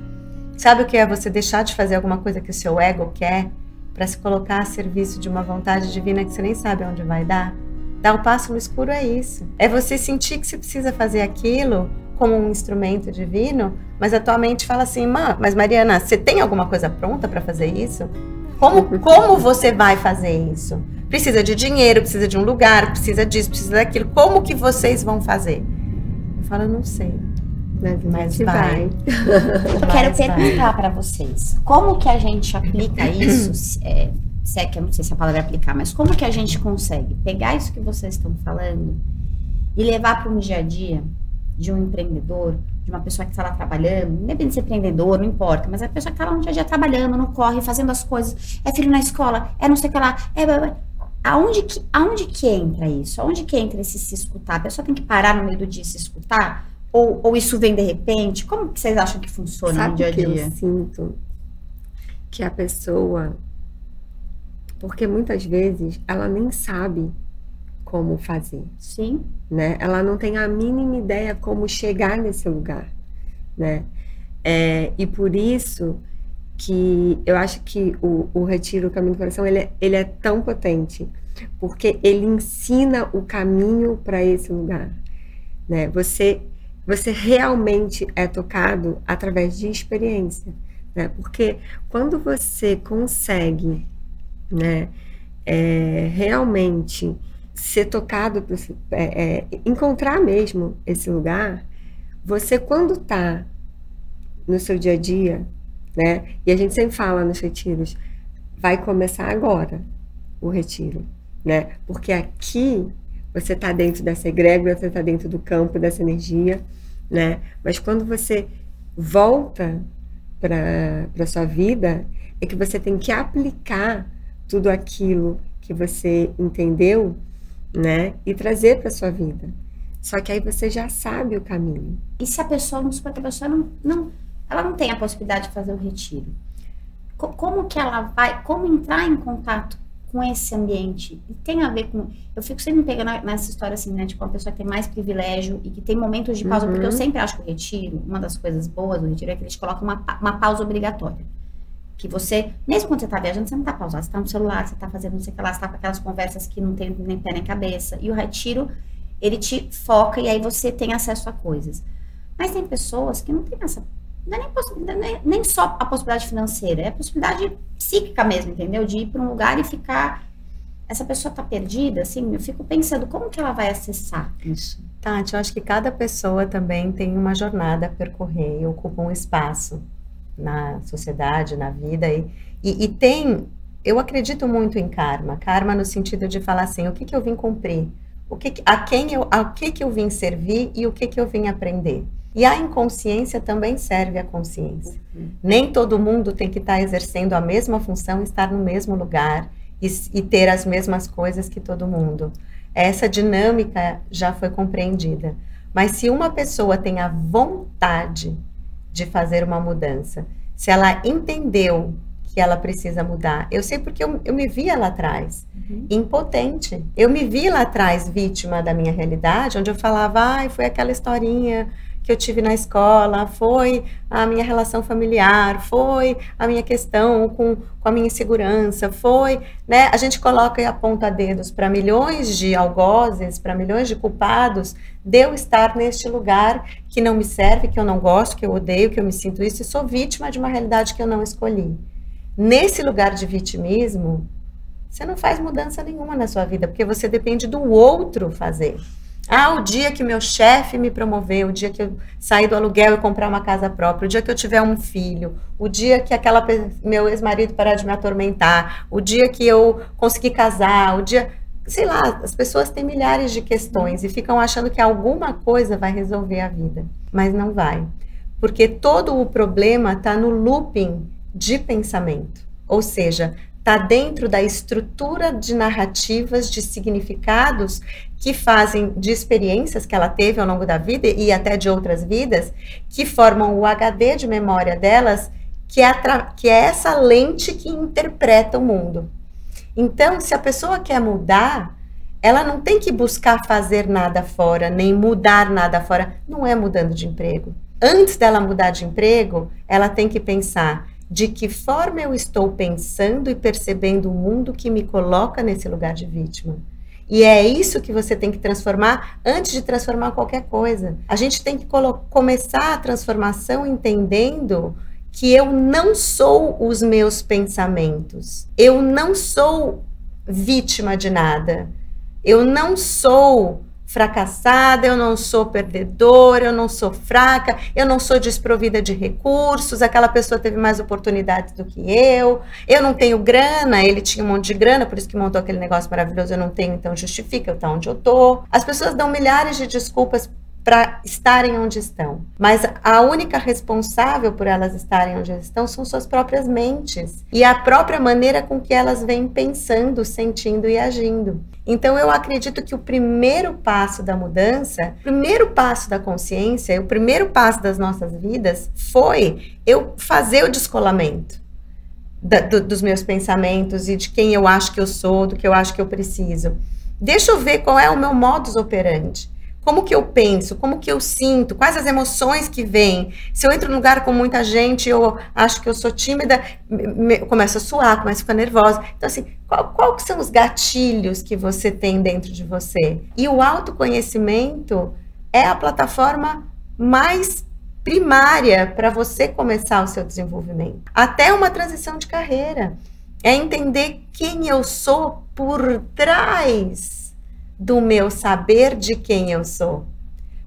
Sabe o que é você deixar de fazer alguma coisa que o seu ego quer para se colocar a serviço de uma vontade divina que você nem sabe onde vai dar? Dar o passo no escuro é isso. É você sentir que você precisa fazer aquilo como um instrumento divino, mas a tua mente fala assim, mas Mariana, você tem alguma coisa pronta para fazer isso? Como você vai fazer isso? Precisa de dinheiro, precisa de um lugar, precisa disso, precisa daquilo. Como que vocês vão fazer? Eu falo, não sei. Mas vai. Eu quero perguntar para vocês, como que a gente aplica isso, se é que eu não sei se a palavra é aplicar, mas como que a gente consegue pegar isso que vocês estão falando e levar para um dia a dia de um empreendedor, de uma pessoa que está lá trabalhando, independente de ser empreendedor, não importa, mas a pessoa que está lá no dia a dia trabalhando, não corre, fazendo as coisas, é filho na escola, é não sei o que lá, aonde que entra isso? Aonde que entra esse se escutar? A pessoa tem que parar no meio do dia e se escutar? Ou isso vem de repente? Como que vocês acham que funciona no dia a dia? Sabe que eu sinto que a pessoa... Porque muitas vezes ela nem sabe como fazer. Sim. Né? Ela não tem a mínima ideia como chegar nesse lugar. Né? E por isso que eu acho que o Retiro, o Caminho do Coração, ele é tão potente. Porque ele ensina o caminho para esse lugar. né? Você realmente é tocado através de experiência, né? Porque quando você consegue, né, realmente ser tocado, encontrar mesmo esse lugar, você quando está no seu dia a dia, né? E a gente sempre fala nos retiros, vai começar agora o retiro, né? Porque aqui você está dentro dessa egrégora, você está dentro do campo dessa energia, né? Mas quando você volta para sua vida, é que você tem que aplicar tudo aquilo que você entendeu, né? E trazer para sua vida. Só que aí você já sabe o caminho. E se a pessoa, vamos supor que a pessoa ela não tem a possibilidade de fazer o retiro, como que ela vai, como entrar em contato com esse ambiente? E tem a ver com, eu fico sempre me pegando nessa história assim, né, tipo, uma pessoa que tem mais privilégio e que tem momentos de pausa, porque eu sempre acho que o retiro, uma das coisas boas do retiro é que eles colocam uma pausa obrigatória, que você, mesmo quando você tá viajando, você não tá pausado, você tá no celular, você tá fazendo não sei o que lá, você tá com aquelas conversas que não tem nem pé nem cabeça, e o retiro, ele te foca e aí você tem acesso a coisas. Mas tem pessoas que não tem essa, não é nem só a possibilidade financeira, é a possibilidade psíquica mesmo, entendeu? De ir para um lugar e ficar... Essa pessoa tá perdida, assim, eu fico pensando, como que ela vai acessar isso? Tati, eu acho que cada pessoa também tem uma jornada a percorrer e ocupa um espaço na sociedade, na vida, e tem... Eu acredito muito em karma no sentido de falar assim, o que eu vim cumprir? A que eu vim servir e o que eu vim aprender? E a inconsciência também serve à consciência. Nem todo mundo tem que estar exercendo a mesma função, estar no mesmo lugar e ter as mesmas coisas que todo mundo. Essa dinâmica já foi compreendida. Mas se uma pessoa tem a vontade de fazer uma mudança, se ela entendeu que ela precisa mudar, eu sei porque eu me via lá atrás, impotente. Eu me vi lá atrás vítima da minha realidade, onde eu falava, foi aquela historinha que eu tive na escola, foi a minha relação familiar, foi a minha questão com a minha insegurança, foi, né? A gente coloca e aponta dedos para milhões de algozes, para milhões de culpados, de eu estar neste lugar que não me serve, que eu não gosto, que eu odeio, que eu me sinto isso, e sou vítima de uma realidade que eu não escolhi. Nesse lugar de vitimismo, você não faz mudança nenhuma na sua vida, porque você depende do outro fazer. O dia que meu chefe me promoveu, o dia que eu sair do aluguel e comprar uma casa própria, o dia que eu tiver um filho, o dia que meu ex-marido parar de me atormentar, o dia que eu conseguir casar, o dia... Sei lá, as pessoas têm milhares de questões e ficam achando que alguma coisa vai resolver a vida. Mas não vai. Porque todo o problema está no looping de pensamento. Ou seja, está dentro da estrutura de narrativas, de significados que fazem de experiências que ela teve ao longo da vida e até de outras vidas, que formam o HD de memória delas, que é essa lente que interpreta o mundo. Então, se a pessoa quer mudar, ela não tem que buscar fazer nada fora, nem mudar nada fora. Não é mudando de emprego. Antes dela mudar de emprego, ela tem que pensar de que forma eu estou pensando e percebendo o mundo que me coloca nesse lugar de vítima. E é isso que você tem que transformar antes de transformar qualquer coisa. A gente tem que começar a transformação entendendo que eu não sou os meus pensamentos. Eu não sou vítima de nada. Eu não sou fracassada, eu não sou perdedora, eu não sou fraca, eu não sou desprovida de recursos, aquela pessoa teve mais oportunidades do que eu não tenho grana, ele tinha um monte de grana, por isso que montou aquele negócio maravilhoso, eu não tenho, então justifica eu estar onde eu tô. As pessoas dão milhares de desculpas para estarem onde estão, mas a única responsável por elas estarem onde estão são suas próprias mentes e a própria maneira com que elas vêm pensando, sentindo e agindo. Então eu acredito que o primeiro passo da mudança, o primeiro passo da consciência, o primeiro passo das nossas vidas foi eu fazer o descolamento dos meus pensamentos e de quem eu acho que eu sou, do que eu acho que eu preciso. Deixa eu ver qual é o meu modus operandi. Como que eu penso, como que eu sinto, quais as emoções que vêm. Se eu entro num lugar com muita gente, eu acho que eu sou tímida, começo a suar, começo a ficar nervosa. Então, assim, qual que são os gatilhos que você tem dentro de você? E o autoconhecimento é a plataforma mais primária para você começar o seu desenvolvimento. Até uma transição de carreira. É entender quem eu sou por trás do meu saber de quem eu sou.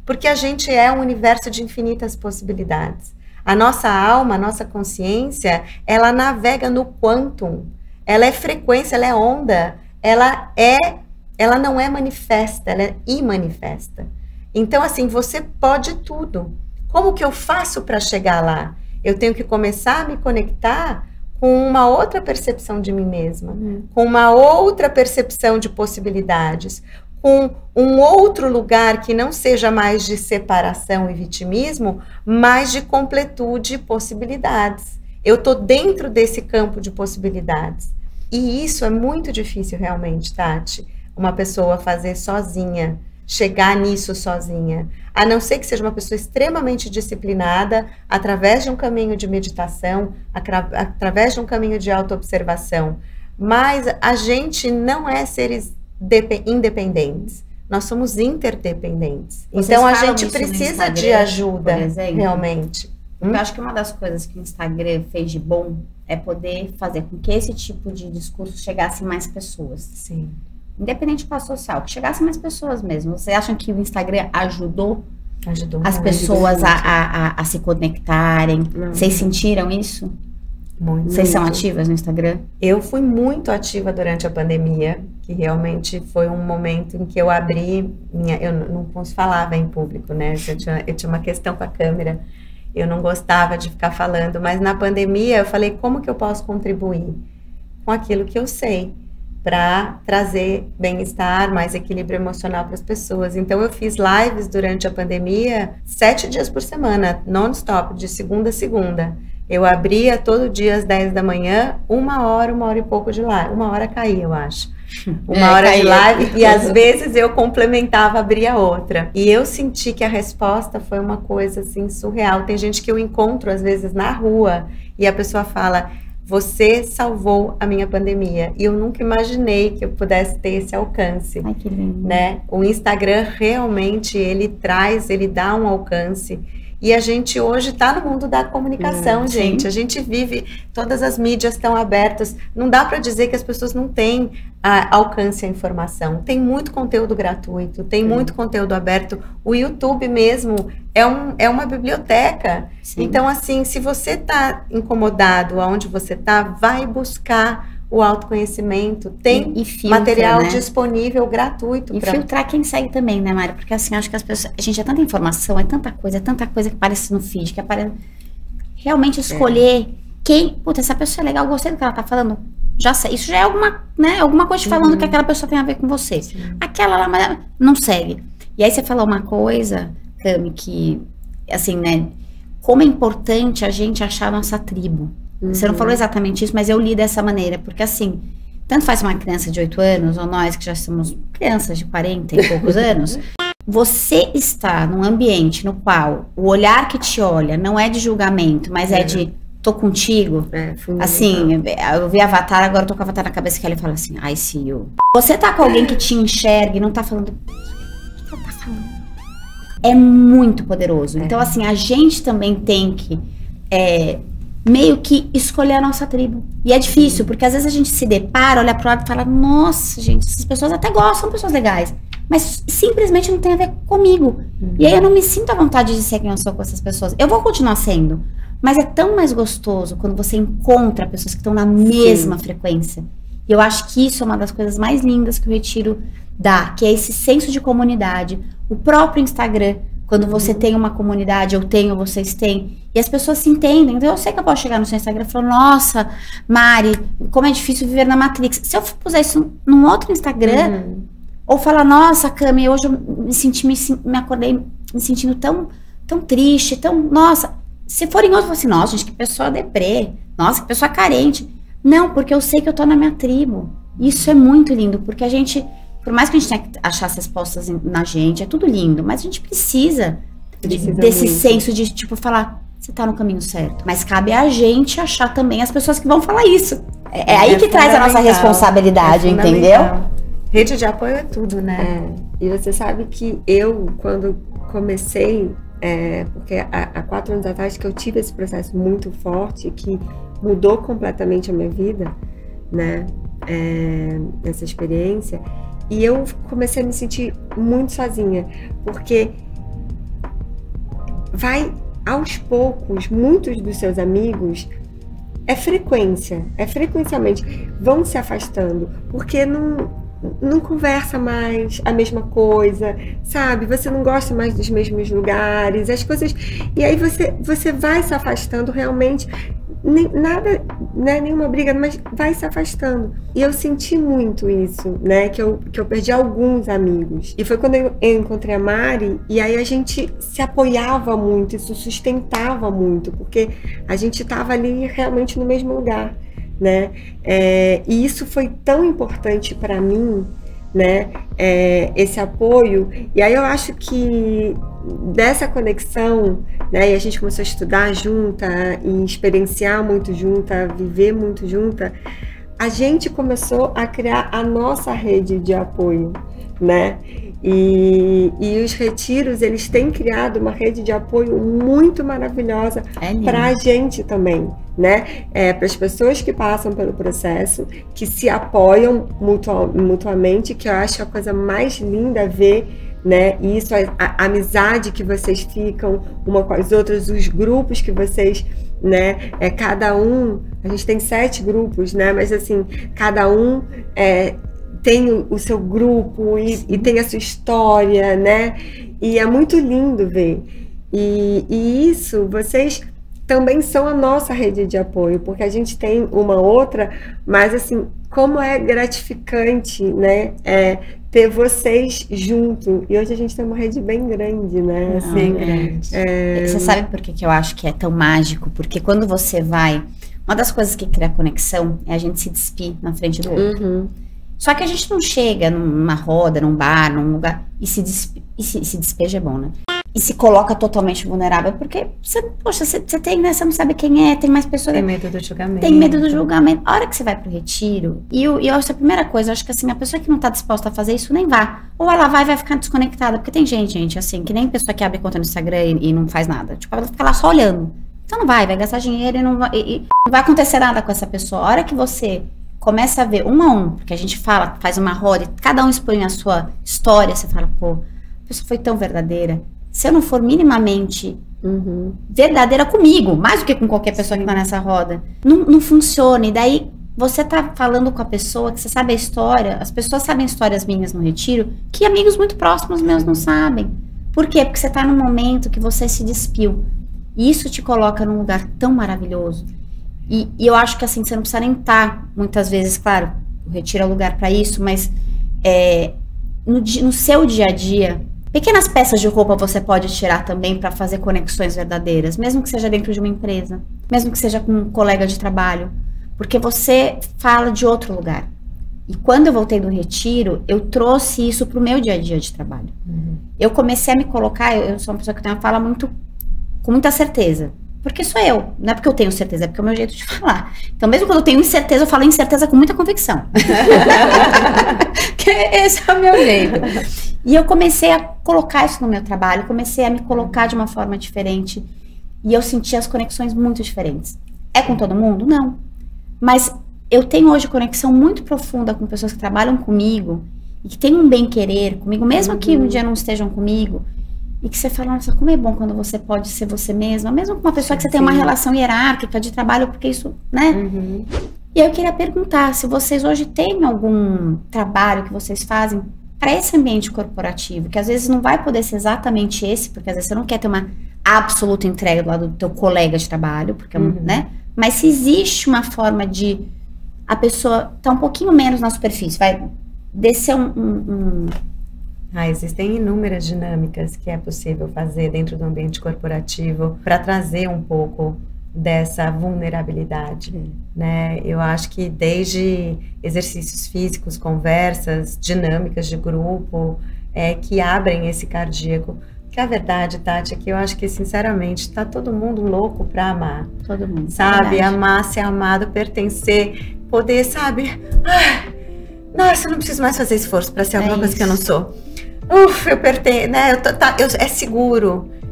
Porque a gente é um universo de infinitas possibilidades. A nossa alma, a nossa consciência, ela navega no quantum. Ela é frequência, ela é onda. Ela não é manifesta, ela é imanifesta. Então, assim, você pode tudo. Como que eu faço para chegar lá? Eu tenho que começar a me conectar com uma outra percepção de mim mesma, com uma outra percepção de possibilidades, com um outro lugar que não seja mais de separação e vitimismo, mas de completude e possibilidades. Eu estou dentro desse campo de possibilidades. E isso é muito difícil realmente, Tati, uma pessoa fazer sozinha, chegar nisso sozinha, a não ser que seja uma pessoa extremamente disciplinada, através de um caminho de meditação, através de um caminho de autoobservação. Mas a gente não é seres independentes, nós somos interdependentes. Vocês então a falam gente isso no precisa Instagram, de ajuda, por exemplo? realmente. Eu acho que uma das coisas que o Instagram fez de bom é poder fazer com que esse tipo de discurso chegasse em mais pessoas. Sim. Independente de classe social, que chegasse mais pessoas mesmo. Vocês acham que o Instagram ajudou as pessoas a se conectarem? Vocês sentiram isso? Muito. Vocês são ativas no Instagram? Eu fui muito ativa durante a pandemia, que realmente foi um momento em que eu abri eu não falava em público, né? Eu tinha uma questão com a câmera, eu não gostava de ficar falando, mas na pandemia eu falei, como que eu posso contribuir com aquilo que eu sei, para trazer bem-estar, mais equilíbrio emocional para as pessoas. Então, eu fiz lives durante a pandemia, 7 dias por semana, non-stop, de segunda a segunda. Eu abria todo dia às 10 da manhã, 1 hora e pouco de live. 1 hora caía, eu acho. 1 hora de live, e às vezes eu complementava, abria outra. E eu senti que a resposta foi uma coisa, assim, surreal. Tem gente que eu encontro, às vezes, na rua, e a pessoa fala... Você salvou a minha pandemia. E eu nunca imaginei que eu pudesse ter esse alcance. Ai, que lindo. Né? O Instagram realmente, ele dá um alcance. E a gente hoje está no mundo da comunicação, gente. Sim. A gente vive, todas as mídias estão abertas. Não dá para dizer que as pessoas não têm alcance à informação. Tem muito conteúdo gratuito, tem muito conteúdo aberto. O YouTube mesmo é uma biblioteca. Sim. Então, assim, se você está incomodado aonde você está, vai buscar o autoconhecimento. Tem E filtra, material né? disponível gratuito. E filtrar quem segue também, né, Mari? Porque assim, acho que as pessoas... A gente é tanta informação, é tanta coisa que aparece no feed, que aparece... Realmente escolher quem... Puta, essa pessoa é legal, gostei do que ela tá falando. Já sei. Isso já é alguma coisa te falando que aquela pessoa tem a ver com você. Sim. Aquela lá, mas não segue. E aí você falou uma coisa, Cami, que... Assim, né? Como é importante a gente achar a nossa tribo. Você não falou exatamente isso, mas eu li dessa maneira. Porque assim, tanto faz uma criança de 8 anos, ou nós que já somos crianças de 40 e poucos anos, você está num ambiente no qual o olhar que te olha não é de julgamento, mas é de tô contigo. Assim, eu vi Avatar, agora eu tô com Avatar na cabeça que ele fala assim, I see you. Você tá com alguém que te enxerga e não tá falando, o que ela tá falando? É muito poderoso. Então assim, a gente também tem que meio que escolher a nossa tribo. E é difícil, porque às vezes a gente se depara, olha pro lado e fala, nossa, gente, essas pessoas até gostam, são pessoas legais, mas simplesmente não tem a ver comigo. E aí eu não me sinto à vontade de ser quem eu sou com essas pessoas. Eu vou continuar sendo, mas é tão mais gostoso quando você encontra pessoas que estão na mesma frequência. E eu acho que isso é uma das coisas mais lindas que o Retiro dá, que é esse senso de comunidade. O próprio Instagram, quando você tem uma comunidade, eu tenho, vocês têm, e as pessoas se entendem. Então eu sei que eu posso chegar no seu Instagram e falar, nossa, Mari, como é difícil viver na Matrix. Se eu puser isso num outro Instagram, ou falar, nossa, Cami, hoje eu me acordei me sentindo tão triste, nossa. Se for em outro, eu falo assim, nossa, gente, que pessoa deprê, nossa, que pessoa carente. Não, porque eu sei que eu tô na minha tribo. Isso é muito lindo, porque a gente... Por mais que a gente tenha que achar as respostas na gente, é tudo lindo, mas a gente precisa desse senso de, tipo, falar, você tá no caminho certo. Mas cabe a gente achar também as pessoas que vão falar isso. É aí que traz a nossa responsabilidade, entendeu? Rede de apoio é tudo, né? E você sabe que eu, quando comecei, porque há 4 anos atrás que eu tive esse processo muito forte, que mudou completamente a minha vida, né, essa experiência, e eu comecei a me sentir muito sozinha, porque vai aos poucos, muitos dos seus amigos, frequencialmente, vão se afastando, porque não conversa mais a mesma coisa, sabe? Você não gosta mais dos mesmos lugares, as coisas... E aí você vai se afastando realmente, nada, né, nenhuma briga, mas vai se afastando. E eu senti muito isso, né? Que eu perdi alguns amigos. E foi quando eu encontrei a Mari, e aí a gente se apoiava muito, isso sustentava muito, porque a gente estava ali realmente no mesmo lugar, né? E isso foi tão importante para mim, né? Esse apoio. E aí eu acho que dessa conexão, né? E a gente começou a estudar junta, e experienciar muito junta, viver muito junta, a gente começou a criar a nossa rede de apoio, né? E os retiros, eles têm criado uma rede de apoio muito maravilhosa para a gente também, né? Para as pessoas que passam pelo processo, que se apoiam mutuamente, que eu acho a coisa mais linda ver, né? E isso, a amizade que vocês ficam uma com as outras, os grupos que vocês, né? Cada um, a gente tem 7 grupos, né? Mas assim, cada um tem o seu grupo e tem a sua história, né? E é muito lindo ver. E isso, vocês também são a nossa rede de apoio, porque a gente tem uma outra, mas assim, como é gratificante, né? Ter vocês junto. E hoje a gente tem uma rede bem grande, né? Assim, bem grande. Você sabe por que eu acho que é tão mágico? Porque quando você vai... Uma das coisas que cria conexão é a gente se despir na frente do outro. Uhum. Só que a gente não chega numa roda, num bar, num lugar, e se despeja é bom, né? E se coloca totalmente vulnerável, porque você tem, né? Você não sabe quem é, tem mais pessoas. Tem medo do julgamento. Tem medo do julgamento. A hora que você vai pro retiro, e eu acho que a primeira coisa, eu acho que assim, a pessoa que não tá disposta a fazer isso, nem vá. Ou ela vai ficar desconectada, porque tem gente, assim, que nem pessoa que abre conta no Instagram e não faz nada. Tipo, ela fica lá só olhando. Então não vai gastar dinheiro e não vai acontecer nada com essa pessoa. A hora que você começa a ver 1 a 1, porque a gente fala, faz uma roda, e cada um expõe a sua história, você fala, pô, a pessoa foi tão verdadeira. Se eu não for minimamente verdadeira comigo, mais do que com qualquer pessoa que tá nessa roda, não funciona. E daí você tá falando com a pessoa, que você sabe a história, as pessoas sabem histórias minhas no retiro, que amigos muito próximos meus não sabem. Por quê? Porque você tá num momento que você se despiu. E isso te coloca num lugar tão maravilhoso. E eu acho que assim, você não precisa nem estar, muitas vezes, claro, o retiro é o lugar para isso, mas no seu dia a dia, pequenas peças de roupa você pode tirar também para fazer conexões verdadeiras, mesmo que seja dentro de uma empresa, mesmo que seja com um colega de trabalho, porque você fala de outro lugar. E quando eu voltei do retiro, eu trouxe isso pro meu dia a dia de trabalho. Eu comecei a me colocar, eu sou uma pessoa que tem uma fala com muita certeza. Porque sou eu, não é porque eu tenho certeza, é porque é o meu jeito de falar. Então, mesmo quando eu tenho incerteza, eu falo incerteza com muita convicção. Esse é o meu jeito. E eu comecei a colocar isso no meu trabalho, comecei a me colocar de uma forma diferente. E eu senti as conexões muito diferentes. É com todo mundo? Não. Mas eu tenho hoje conexão muito profunda com pessoas que trabalham comigo e que têm um bem-querer comigo, mesmo que um dia não estejam comigo. E que você fala, nossa, como é bom quando você pode ser você mesma, mesmo com uma pessoa que você tem uma relação hierárquica de trabalho, porque isso, né? E eu queria perguntar se vocês hoje têm algum trabalho que vocês fazem para esse ambiente corporativo, que às vezes não vai poder ser exatamente esse, porque às vezes você não quer ter uma absoluta entrega do lado do teu colega de trabalho, porque, né? Mas se existe uma forma de a pessoa tá um pouquinho menos na superfície, vai descer existem inúmeras dinâmicas que é possível fazer dentro do ambiente corporativo para trazer um pouco dessa vulnerabilidade, né? Eu acho que desde exercícios físicos, conversas, dinâmicas de grupo, que abrem esse cardíaco. Que a verdade, Tati, é que eu acho que, sinceramente, tá todo mundo louco para amar. Todo mundo. Sabe? Amar, ser amado, pertencer, poder, sabe? Nossa, eu não preciso mais fazer esforço para ser alguma coisa que eu não sou. eu pertenço, né?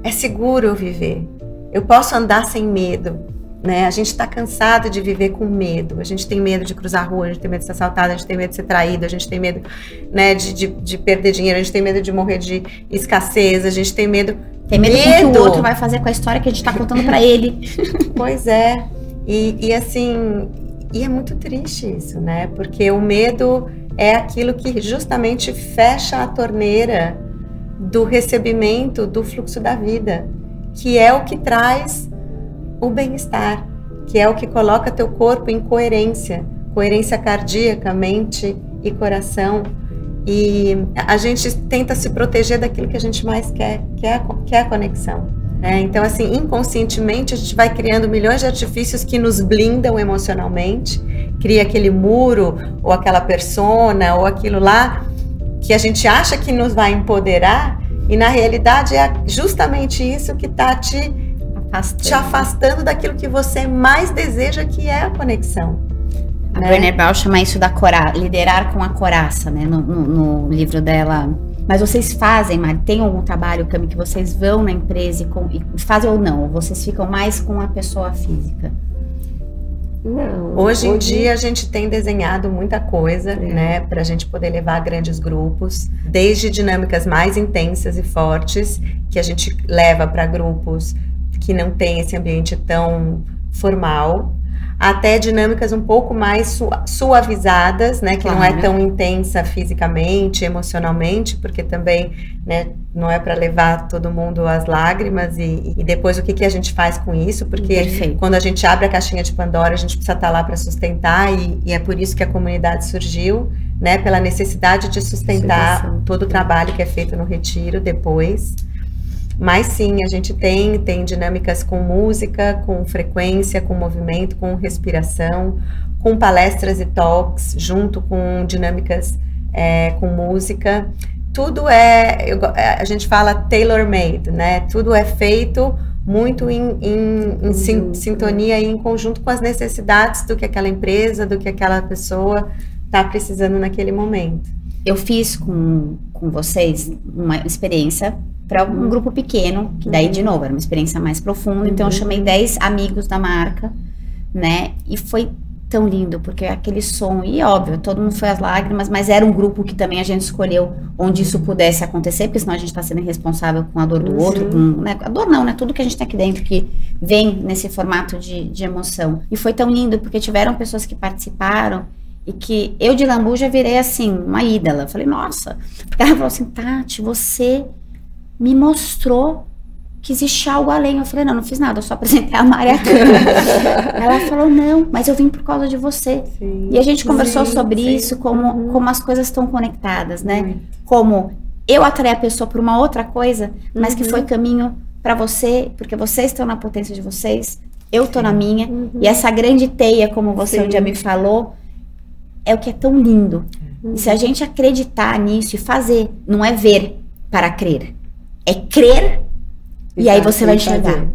É seguro eu viver. Eu posso andar sem medo, né? A gente está cansado de viver com medo. A gente tem medo de cruzar a rua, a gente tem medo de ser assaltado, a gente tem medo de ser traído, a gente tem medo, né, de perder dinheiro, a gente tem medo de morrer de escassez, a gente tem medo... Tem medo do que o outro vai fazer com a história que a gente está contando para ele. Pois é. E assim... E é muito triste isso, né? Porque o medo é aquilo que justamente fecha a torneira do recebimento do fluxo da vida, que é o que traz o bem-estar, que é o que coloca teu corpo em coerência cardíaca, mente e coração. E a gente tenta se proteger daquilo que a gente mais quer, que é a conexão. Então, assim, inconscientemente a gente vai criando milhões de artifícios que nos blindam emocionalmente, cria aquele muro, ou aquela persona, ou aquilo lá, que a gente acha que nos vai empoderar, e na realidade é justamente isso que está te afastando daquilo que você mais deseja, que é a conexão. A Brené Brown chama isso da liderar com a coraça, né, no livro dela. Mas vocês fazem, Mari, tem algum trabalho, Cami, que vocês vão na empresa e fazem ou não? Ou vocês ficam mais com a pessoa física? Não. Hoje em dia a gente tem desenhado muita coisa, né, para a gente poder levar grandes grupos, desde dinâmicas mais intensas e fortes, que a gente leva para grupos que não tem esse ambiente tão formal, até dinâmicas um pouco mais suavizadas, né, que não é tão intensa fisicamente, emocionalmente, porque também, né, não é para levar todo mundo às lágrimas, e depois o que a gente faz com isso, porque quando a gente abre a caixinha de Pandora, a gente precisa estar lá para sustentar, e é por isso que a comunidade surgiu, né, pela necessidade de sustentar todo o trabalho que é feito no retiro depois. Mas sim, a gente tem dinâmicas com música, com frequência, com movimento, com respiração, com palestras e talks, junto com dinâmicas com música. Tudo a gente fala tailor-made, né? Tudo é feito muito em sintonia e em conjunto com as necessidades do que aquela empresa, do que aquela pessoa está precisando naquele momento. Eu fiz com vocês uma experiência para um grupo pequeno, que daí, de novo, era uma experiência mais profunda, então eu chamei 10 amigos da marca, né, e foi tão lindo, porque aquele som, e óbvio, todo mundo foi às lágrimas, mas era um grupo que também a gente escolheu onde isso pudesse acontecer, porque senão a gente está sendo irresponsável com a dor do outro, né, a dor não, né, tudo que a gente tem aqui dentro que vem nesse formato de emoção. E foi tão lindo, porque tiveram pessoas que participaram, e que eu de lambuja virei assim, uma ídola. Eu falei, nossa, porque ela falou assim, Tati, você me mostrou que existe algo além. Eu falei, não fiz nada, eu só apresentei a Mari à câmera. Ela falou, não, mas eu vim por causa de você. Sim, e a gente conversou sobre isso, como as coisas estão conectadas, né? Como eu atraí a pessoa por uma outra coisa, mas que foi caminho para você, porque vocês estão na potência de vocês, eu tô na minha, e essa grande teia, como você um dia me falou, é o que é tão lindo. E se a gente acreditar nisso e fazer, não é ver para crer, é crer e aí você vai enxergar.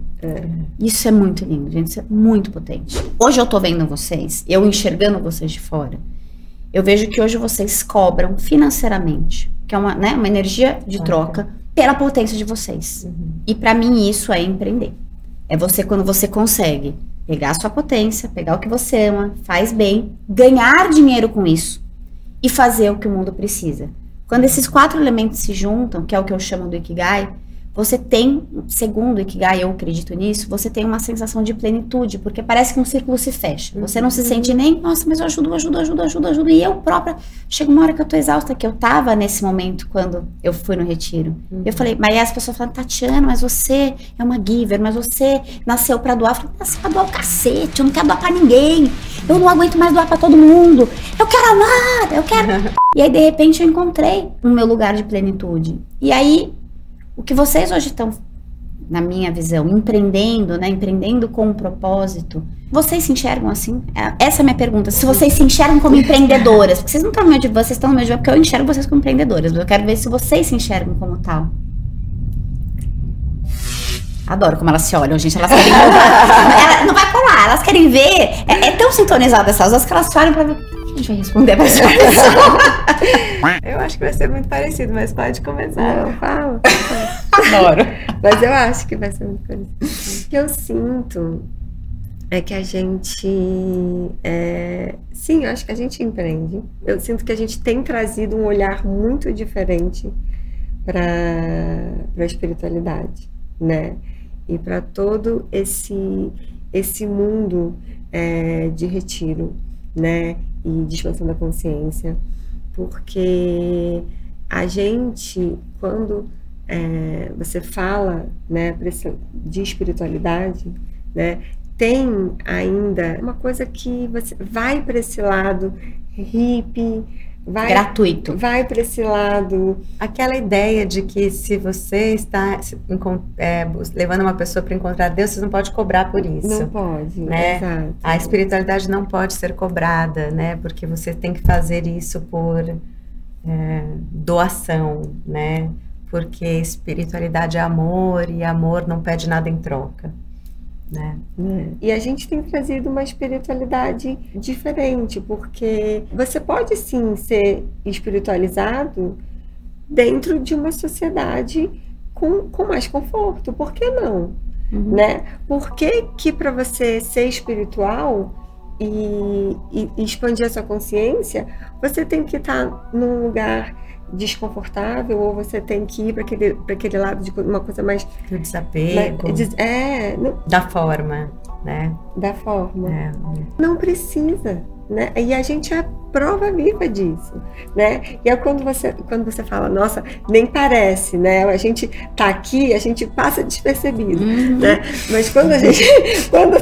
Isso é muito lindo, gente, isso é muito potente. Hoje eu tô vendo vocês, eu enxergando vocês de fora, eu vejo que hoje vocês cobram financeiramente, que é uma energia de troca pela potência de vocês. E para mim isso é empreender. É você quando você consegue pegar a sua potência, pegar o que você ama, faz bem, ganhar dinheiro com isso e fazer o que o mundo precisa. Quando esses 4 elementos se juntam, que é o que eu chamo do Ikigai, você tem, segundo o Ikigai, eu acredito nisso, você tem uma sensação de plenitude, porque parece que um círculo se fecha. Você não se sente nem, nossa, mas eu ajudo. E eu própria, chega uma hora que eu tô exausta, que eu tava nesse momento quando eu fui no retiro. Eu falei, mas aí as pessoas falam, Tatiana, mas você é uma giver, mas você nasceu pra doar. Eu falei, nasci pra doar o cacete, eu não quero doar pra ninguém. Eu não aguento mais doar pra todo mundo. Eu quero amar, eu quero... E aí, de repente, eu encontrei o meu lugar de plenitude. E aí, o que vocês hoje estão, na minha visão, empreendendo, né? Empreendendo com um propósito. Vocês se enxergam assim? Essa é a minha pergunta. Se vocês se enxergam como empreendedoras. Porque vocês não estão no meu de vocês estão no meu de porque eu enxergo vocês como empreendedoras. Eu quero ver se vocês se enxergam como tal. Adoro como elas se olham, gente. Elas querem não vai colar, elas querem ver. É tão sintonizada essas duas que elas se olham pra ver. a gente vai responder para essa pessoa? Eu acho que vai ser muito parecido, mas pode começar. Não, fala. Adoro. Mas eu acho que vai ser muito parecido. O que eu sinto é que a gente... sim, eu acho que a gente empreende. Eu sinto que a gente tem trazido um olhar muito diferente para a espiritualidade, né? E para todo esse mundo de retiro, né? E de expansão da consciência. Porque a gente, quando você fala, né, de espiritualidade, né, tem ainda uma coisa que você vai para esse lado hippie, gratuito, vai para esse lado, aquela ideia de que se você está levando uma pessoa para encontrar Deus, você não pode cobrar por isso. Não pode, né? Exato. A espiritualidade não pode ser cobrada, né? Porque você tem que fazer isso por doação, né? Porque espiritualidade é amor e amor não pede nada em troca. Né? E a gente tem trazido uma espiritualidade diferente, porque você pode sim ser espiritualizado dentro de uma sociedade com mais conforto, por que não? Uhum. Né? Por que para você ser espiritual e expandir a sua consciência, você tem que estar num lugar desconfortável, ou você tem que ir para aquele lado de uma coisa mais do desapego, da forma, né? Da forma. Não precisa, né? E a gente é prova viva disso, né? E é quando você fala, nossa, nem parece, né? A gente tá aqui, a gente passa despercebido, né? Mas quando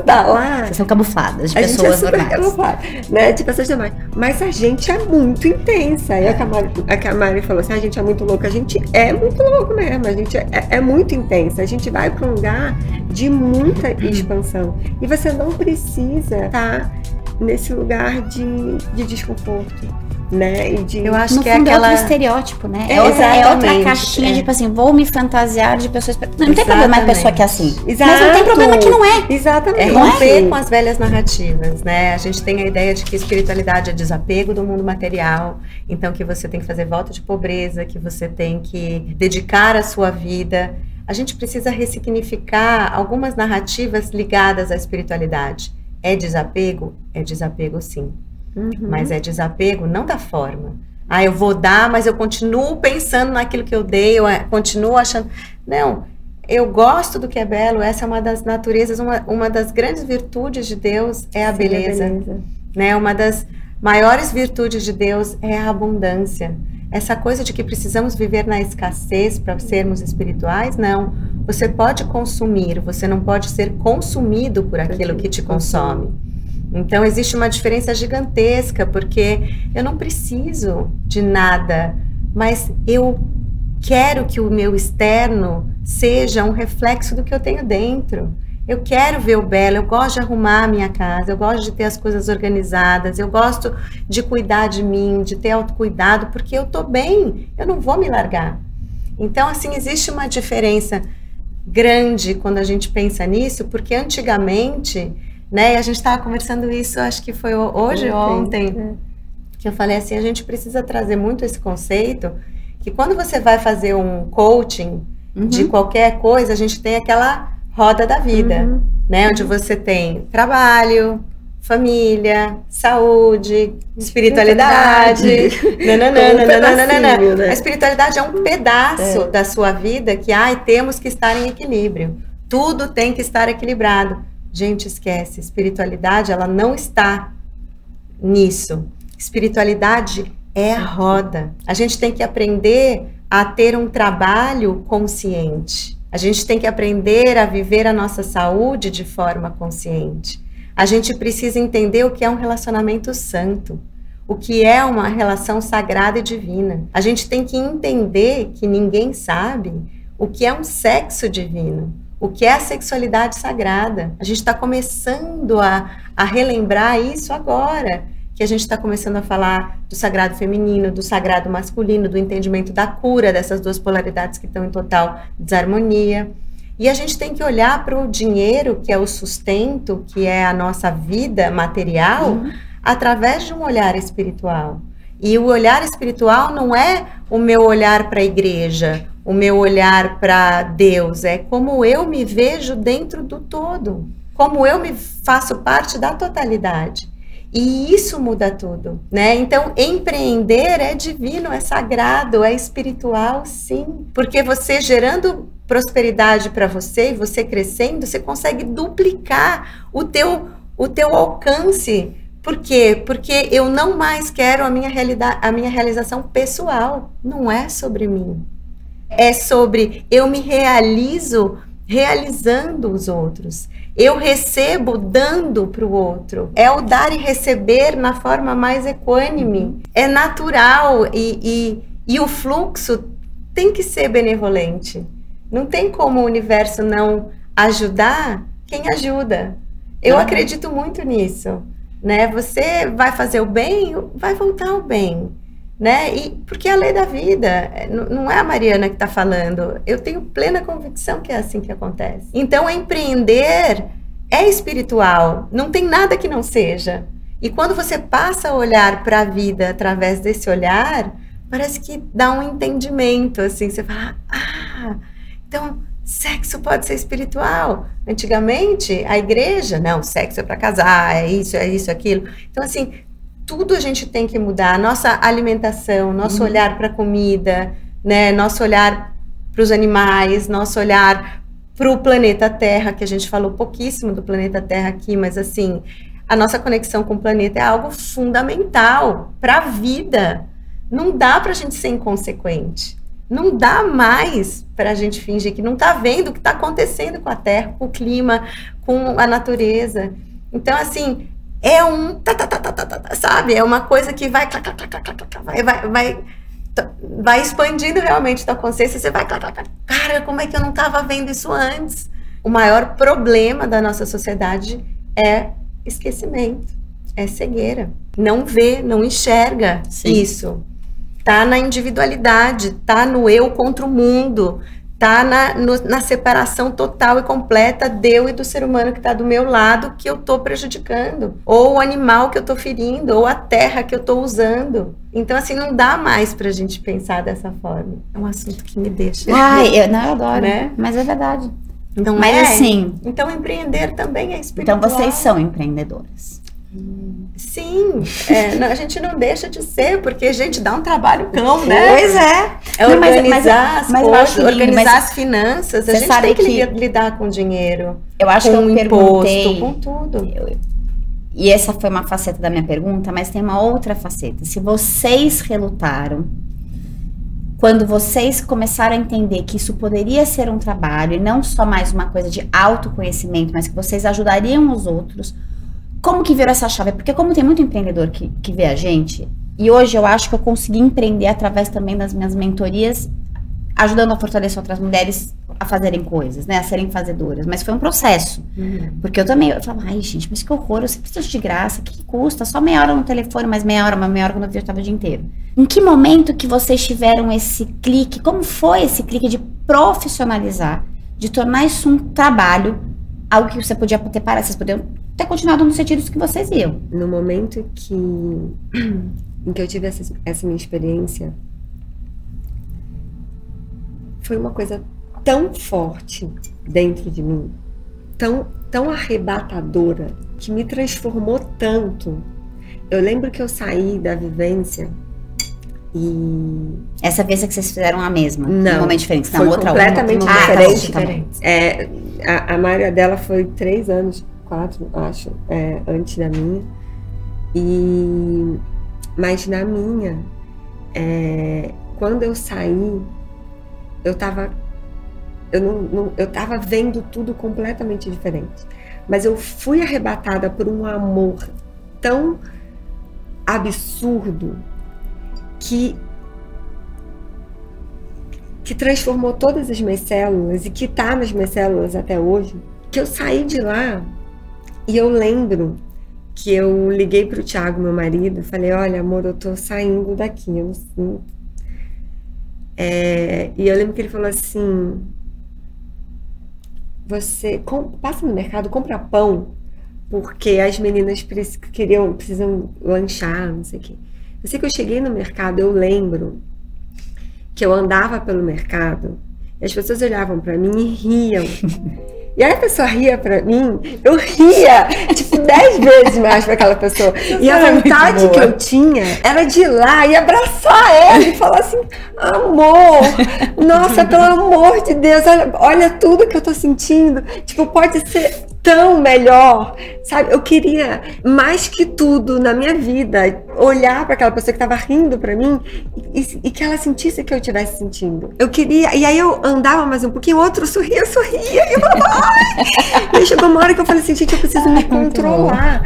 tá lá... Vocês são camufladas de a pessoas gente é normais. camuflada, né? De pessoas normais. Mas a gente é muito intensa. E a Camari falou assim, a gente é muito louca. A gente é muito louco mesmo. A gente é muito intensa. A gente vai para um lugar de muita expansão. E você não precisa estar nesse lugar de desconforto, né? Eu acho no que fundo, é aquela... outro estereótipo, né? É outra caixinha, tipo assim, vou me fantasiar de pessoas... Não tem problema a pessoa que é assim. Exato. Mas não tem problema que não é. Exatamente. Romper com as velhas narrativas, né? A gente tem a ideia de que espiritualidade é desapego do mundo material, então que você tem que fazer voto de pobreza, que você tem que dedicar a sua vida. A gente precisa ressignificar algumas narrativas ligadas à espiritualidade. É desapego? É desapego, sim. Mas é desapego não da forma. Eu vou dar, mas eu continuo pensando naquilo que eu dei, eu continuo achando... Não, eu gosto do que é belo, essa é uma das naturezas, uma das grandes virtudes de Deus é a beleza. Né? Uma das maiores virtudes de Deus é a abundância. Essa coisa de que precisamos viver na escassez para sermos espirituais, não. Você pode consumir, você não pode ser consumido por aquilo que te consome. Então, existe uma diferença gigantesca, porque eu não preciso de nada, mas eu quero que o meu externo seja um reflexo do que eu tenho dentro. Eu quero ver o belo, eu gosto de arrumar a minha casa, eu gosto de ter as coisas organizadas, eu gosto de cuidar de mim, de ter autocuidado, porque eu tô bem, eu não vou me largar. Então, assim, existe uma diferença grande quando a gente pensa nisso, porque antigamente, né, e a gente estava conversando isso, acho que foi hoje ou ontem, que eu falei assim, a gente precisa trazer muito esse conceito, que quando você vai fazer um coaching de qualquer coisa, a gente tem aquela roda da vida, né? Onde você tem trabalho, família, saúde, espiritualidade. A espiritualidade é um pedaço da sua vida que, temos que estar em equilíbrio. Tudo tem que estar equilibrado. Gente, esquece. Espiritualidade, ela não está nisso. Espiritualidade é a roda. A gente tem que aprender a ter um trabalho consciente. A gente tem que aprender a viver a nossa saúde de forma consciente. A gente precisa entender o que é um relacionamento santo, o que é uma relação sagrada e divina. A gente tem que entender que ninguém sabe o que é um sexo divino, o que é a sexualidade sagrada. A gente está começando a relembrar isso agora, que a gente está começando a falar do sagrado feminino, do sagrado masculino, do entendimento da cura dessas duas polaridades que estão em total desarmonia. E a gente tem que olhar para o dinheiro, que é o sustento, que é a nossa vida material, através de um olhar espiritual. E o olhar espiritual não é o meu olhar para a igreja, o meu olhar para Deus, é como eu me vejo dentro do todo, como eu me faço parte da totalidade. E isso muda tudo, né? Então, empreender é divino, é sagrado, é espiritual, sim. Porque você gerando prosperidade para você, e você crescendo, você consegue duplicar o teu alcance. Por quê? Porque eu não mais quero a minha realização pessoal. Não é sobre mim. É sobre eu me realizando os outros. Eu recebo dando para o outro. É o dar e receber na forma mais equânime. É natural e o fluxo tem que ser benevolente. Não tem como o universo não ajudar quem ajuda. Eu acredito muito nisso, né? Você vai fazer o bem, vai voltar o bem, né? E porque é a lei da vida, não é a Mariana que está falando. Eu tenho plena convicção que é assim que acontece. Então, empreender é espiritual, não tem nada que não seja. E quando você passa a olhar para a vida através desse olhar, parece que dá um entendimento, assim, você fala, então sexo pode ser espiritual. Antigamente, a igreja, não, sexo é para casar, é isso, aquilo. Então, assim, tudo a gente tem que mudar. Nossa alimentação, nosso olhar para a comida, né? Nosso olhar para os animais, nosso olhar para o planeta Terra, que a gente falou pouquíssimo do planeta Terra aqui, mas, assim, a nossa conexão com o planeta é algo fundamental para a vida. Não dá para a gente ser inconsequente. Não dá mais para a gente fingir que não está vendo o que está acontecendo com a Terra, com o clima, com a natureza. Então, assim, é sabe? É uma coisa que vai expandindo realmente tua consciência. Você vai, cara, como é que eu não estava vendo isso antes? O maior problema da nossa sociedade é esquecimento, é cegueira. Não vê, não enxerga isso. Tá na individualidade, tá no eu contra o mundo, tá na separação total e completa de eu e do ser humano que está do meu lado, que eu tô prejudicando, ou o animal que eu tô ferindo, ou a terra que eu tô usando. Então, assim, não dá mais pra gente pensar dessa forma. É um assunto que me deixa. Eu adoro, né? Mas é verdade. Não mas é? Assim... Então, empreender também é espiritual. Então, vocês são empreendedoras. Sim, a gente não deixa de ser, porque a gente dá um trabalho cão, né? Pois é. É organizar as coisas, organizar as finanças. A gente tem que lidar com dinheiro, eu acho com que eu imposto, com tudo. E essa foi uma faceta da minha pergunta, mas tem uma outra faceta. Se vocês relutaram, quando vocês começaram a entender que isso poderia ser um trabalho, e não só mais uma coisa de autoconhecimento, mas que vocês ajudariam os outros, como que virou essa chave? Porque como tem muito empreendedor que vê a gente, e hoje eu acho que eu consegui empreender através também das minhas mentorias, ajudando a fortalecer outras mulheres a fazerem coisas, né? A serem fazedoras. Mas foi um processo. Porque eu falava, ai gente, mas que horror, eu sempre preciso de graça, que custa? Só meia hora no telefone, mais meia hora quando eu estava o dia inteiro. Em que momento que vocês tiveram esse clique? Como foi esse clique de profissionalizar, de tornar isso um trabalho, algo que você podia ter parado, vocês podiam ter continuado no sentido que vocês iam? No momento em que eu tive essa minha experiência, foi uma coisa tão forte dentro de mim, tão arrebatadora, que me transformou tanto. Eu lembro que eu saí da vivência e... Essa vez é que vocês fizeram a mesma? Não, um momento diferente. foi completamente diferente. Tá bom. A Mária dela foi 3 anos, 4, acho, antes da minha. Mas na minha, quando eu saí, eu tava vendo tudo completamente diferente. Mas eu fui arrebatada por um amor tão absurdo que transformou todas as minhas células e que tá nas minhas células até hoje, que eu saí de lá e eu lembro que eu liguei pro Thiago, meu marido, falei, olha, amor, eu tô saindo daqui, eu não sinto. E eu lembro que ele falou assim, você passa no mercado, compra pão, porque as meninas precisam lanchar, não sei o quê. Eu sei que eu cheguei no mercado, eu lembro que eu andava pelo mercado e as pessoas olhavam pra mim e riam. E aí a pessoa ria pra mim, eu ria, tipo, 10 vezes mais pra aquela pessoa. E a vontade que eu tinha era de ir lá e abraçar ela e falar assim, amor, nossa, pelo amor de Deus, olha tudo que eu tô sentindo. Tipo, pode ser tão melhor, sabe? Eu queria, mais que tudo na minha vida, olhar para aquela pessoa que estava rindo para mim e que ela sentisse o que eu estivesse sentindo. Eu queria, e aí eu andava mais um pouquinho, o outro sorria, e eu falava, ai! E aí chegou uma hora que eu falei assim, gente, eu preciso me controlar.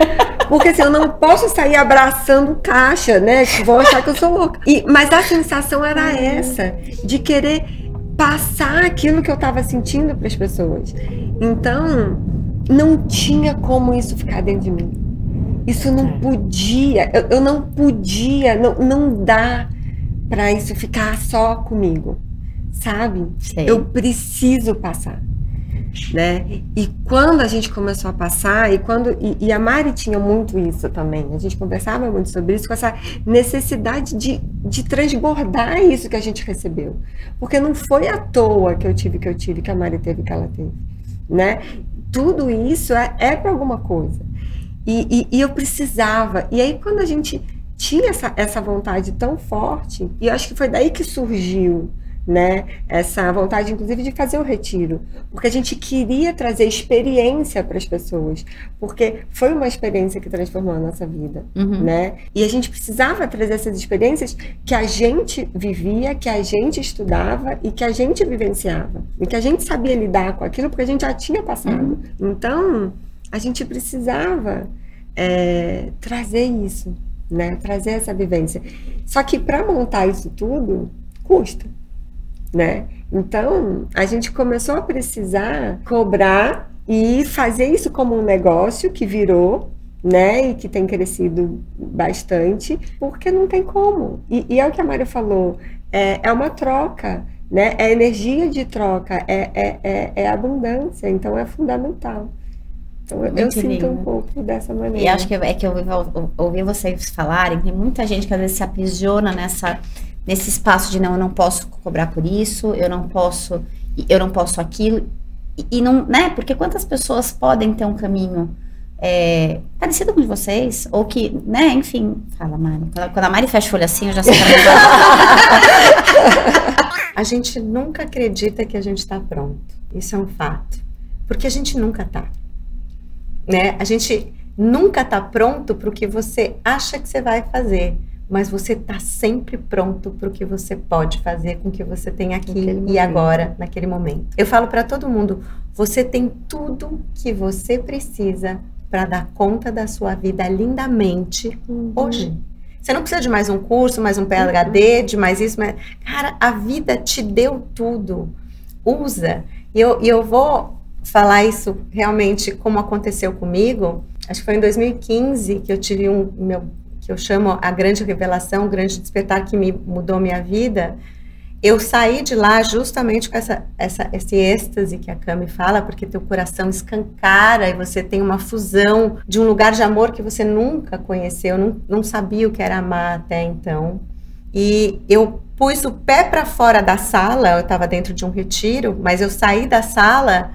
Porque assim, eu não posso sair abraçando caixa, né? Que vão achar que eu sou louca. Mas a sensação era essa, de querer passar aquilo que eu estava sentindo para as pessoas. Então, não tinha como isso ficar dentro de mim. Isso não podia, eu não podia, não dá para isso ficar só comigo, sabe? Sei. Eu preciso passar, né? E quando a gente começou a passar, e a Mari tinha muito isso também, a gente conversava muito sobre isso, com essa necessidade de transbordar isso que a gente recebeu. Porque não foi à toa que eu tive, que a Mari teve, que ela teve, né? Tudo isso é para alguma coisa. E eu precisava. E aí, quando a gente tinha essa vontade tão forte, e eu acho que foi daí que surgiu, né, essa vontade, inclusive, de fazer o retiro. Porque a gente queria trazer experiência para as pessoas. Porque foi uma experiência que transformou a nossa vida, né? E a gente precisava trazer essas experiências que a gente vivia, que a gente estudava e que a gente vivenciava. E que a gente sabia lidar com aquilo porque a gente já tinha passado. Então, a gente precisava trazer isso, né? Trazer essa vivência. Só que para montar isso tudo, custa, né? Então, a gente começou a precisar cobrar e fazer isso como um negócio que virou, né? E que tem crescido bastante, porque não tem como. E é o que a Mari falou, é uma troca, né? É energia de troca, é abundância, então é fundamental. Então, eu sinto um pouco dessa maneira. E acho que eu ouvi vocês falarem, tem muita gente que às vezes se aprisiona nesse espaço de não, eu não posso cobrar por isso, eu não posso aquilo, e não, né? Porque quantas pessoas podem ter um caminho parecido com o de vocês, ou que, né, enfim, fala, Mari. Quando a Mari fecha o olho assim, eu já sei que A gente nunca acredita que a gente está pronto. Isso é um fato. Porque a gente nunca está. Né? A gente nunca está pronto para o que você acha que você vai fazer. Mas você está sempre pronto para o que você pode fazer com o que você tem aqui e agora, naquele momento. Eu falo para todo mundo, você tem tudo que você precisa para dar conta da sua vida lindamente hoje. Você não precisa de mais um curso, mais um PhD, de mais isso, mas... Cara, a vida te deu tudo. Usa. E eu vou falar isso realmente como aconteceu comigo. Acho que foi em 2015 que eu tive que eu chamo a grande revelação, o grande despertar que me mudou minha vida. Eu saí de lá justamente com esse êxtase que a Cami fala, porque teu coração escancara e você tem uma fusão de um lugar de amor que você nunca conheceu, não sabia o que era amar até então. E eu pus o pé para fora da sala, eu estava dentro de um retiro, mas eu saí da sala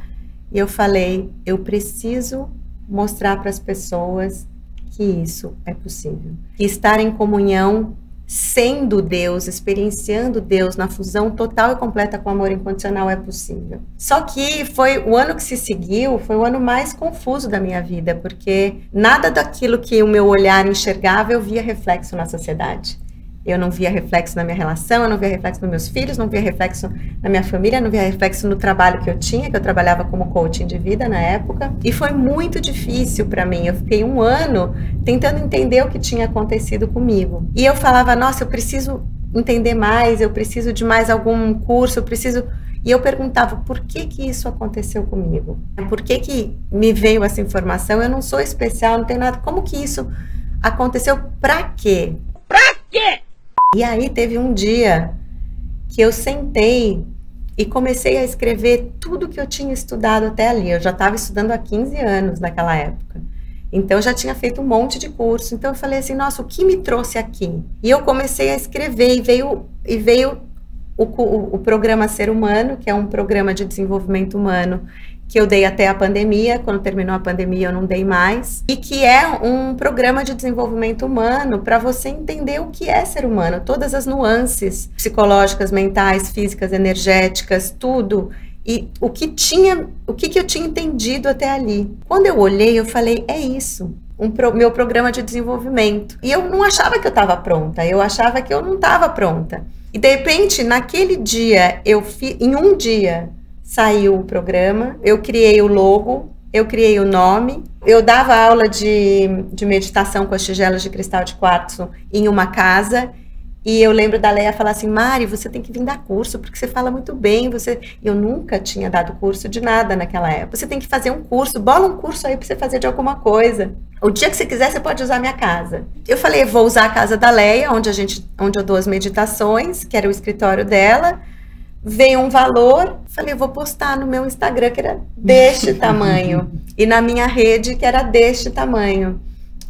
e eu falei, eu preciso mostrar para as pessoas que isso é possível. Que estar em comunhão, sendo Deus, experienciando Deus na fusão total e completa com o amor incondicional é possível. Só que foi o ano que se seguiu, foi o ano mais confuso da minha vida, porque nada daquilo que o meu olhar enxergava eu via reflexo na sociedade. Eu não via reflexo na minha relação, eu não via reflexo nos meus filhos, não via reflexo na minha família, não via reflexo no trabalho que eu tinha, que eu trabalhava como coaching de vida na época. E foi muito difícil para mim. Eu fiquei um ano tentando entender o que tinha acontecido comigo. E eu falava, nossa, eu preciso entender mais, eu preciso de mais algum curso, eu preciso... E eu perguntava, por que isso aconteceu comigo? Por que me veio essa informação? Eu não sou especial, não tenho nada. Como que isso aconteceu? Pra quê? Pra quê? E aí teve um dia que eu sentei e comecei a escrever tudo que eu tinha estudado até ali. Eu já estava estudando há 15 anos naquela época. Então, eu já tinha feito um monte de curso. Então, eu falei assim, nossa, o que me trouxe aqui? E eu comecei a escrever, e veio o programa Ser Humano, que é um programa de desenvolvimento humano, que eu dei até a pandemia. Quando terminou a pandemia, eu não dei mais. E que é um programa de desenvolvimento humano para você entender o que é ser humano, todas as nuances psicológicas, mentais, físicas, energéticas, tudo. E o que eu tinha entendido até ali. Quando eu olhei, eu falei, é isso, meu programa de desenvolvimento. E eu não achava que eu estava pronta, eu achava que eu não estava pronta. E de repente, naquele dia, em um dia, saiu o programa, eu criei o logo, eu criei o nome, eu dava aula de meditação com as tigelas de cristal de quartzo em uma casa. E eu lembro da Leia falar assim, Mari, você tem que vir dar curso, porque você fala muito bem, eu nunca tinha dado curso de nada naquela época. Você tem que fazer um curso, bola um curso aí pra você fazer de alguma coisa. O dia que você quiser, você pode usar a minha casa. Eu falei, vou usar a casa da Leia, onde eu dou as meditações, que era o escritório dela. Veio um valor, falei, vou postar no meu Instagram, que era deste tamanho, e na minha rede, que era deste tamanho.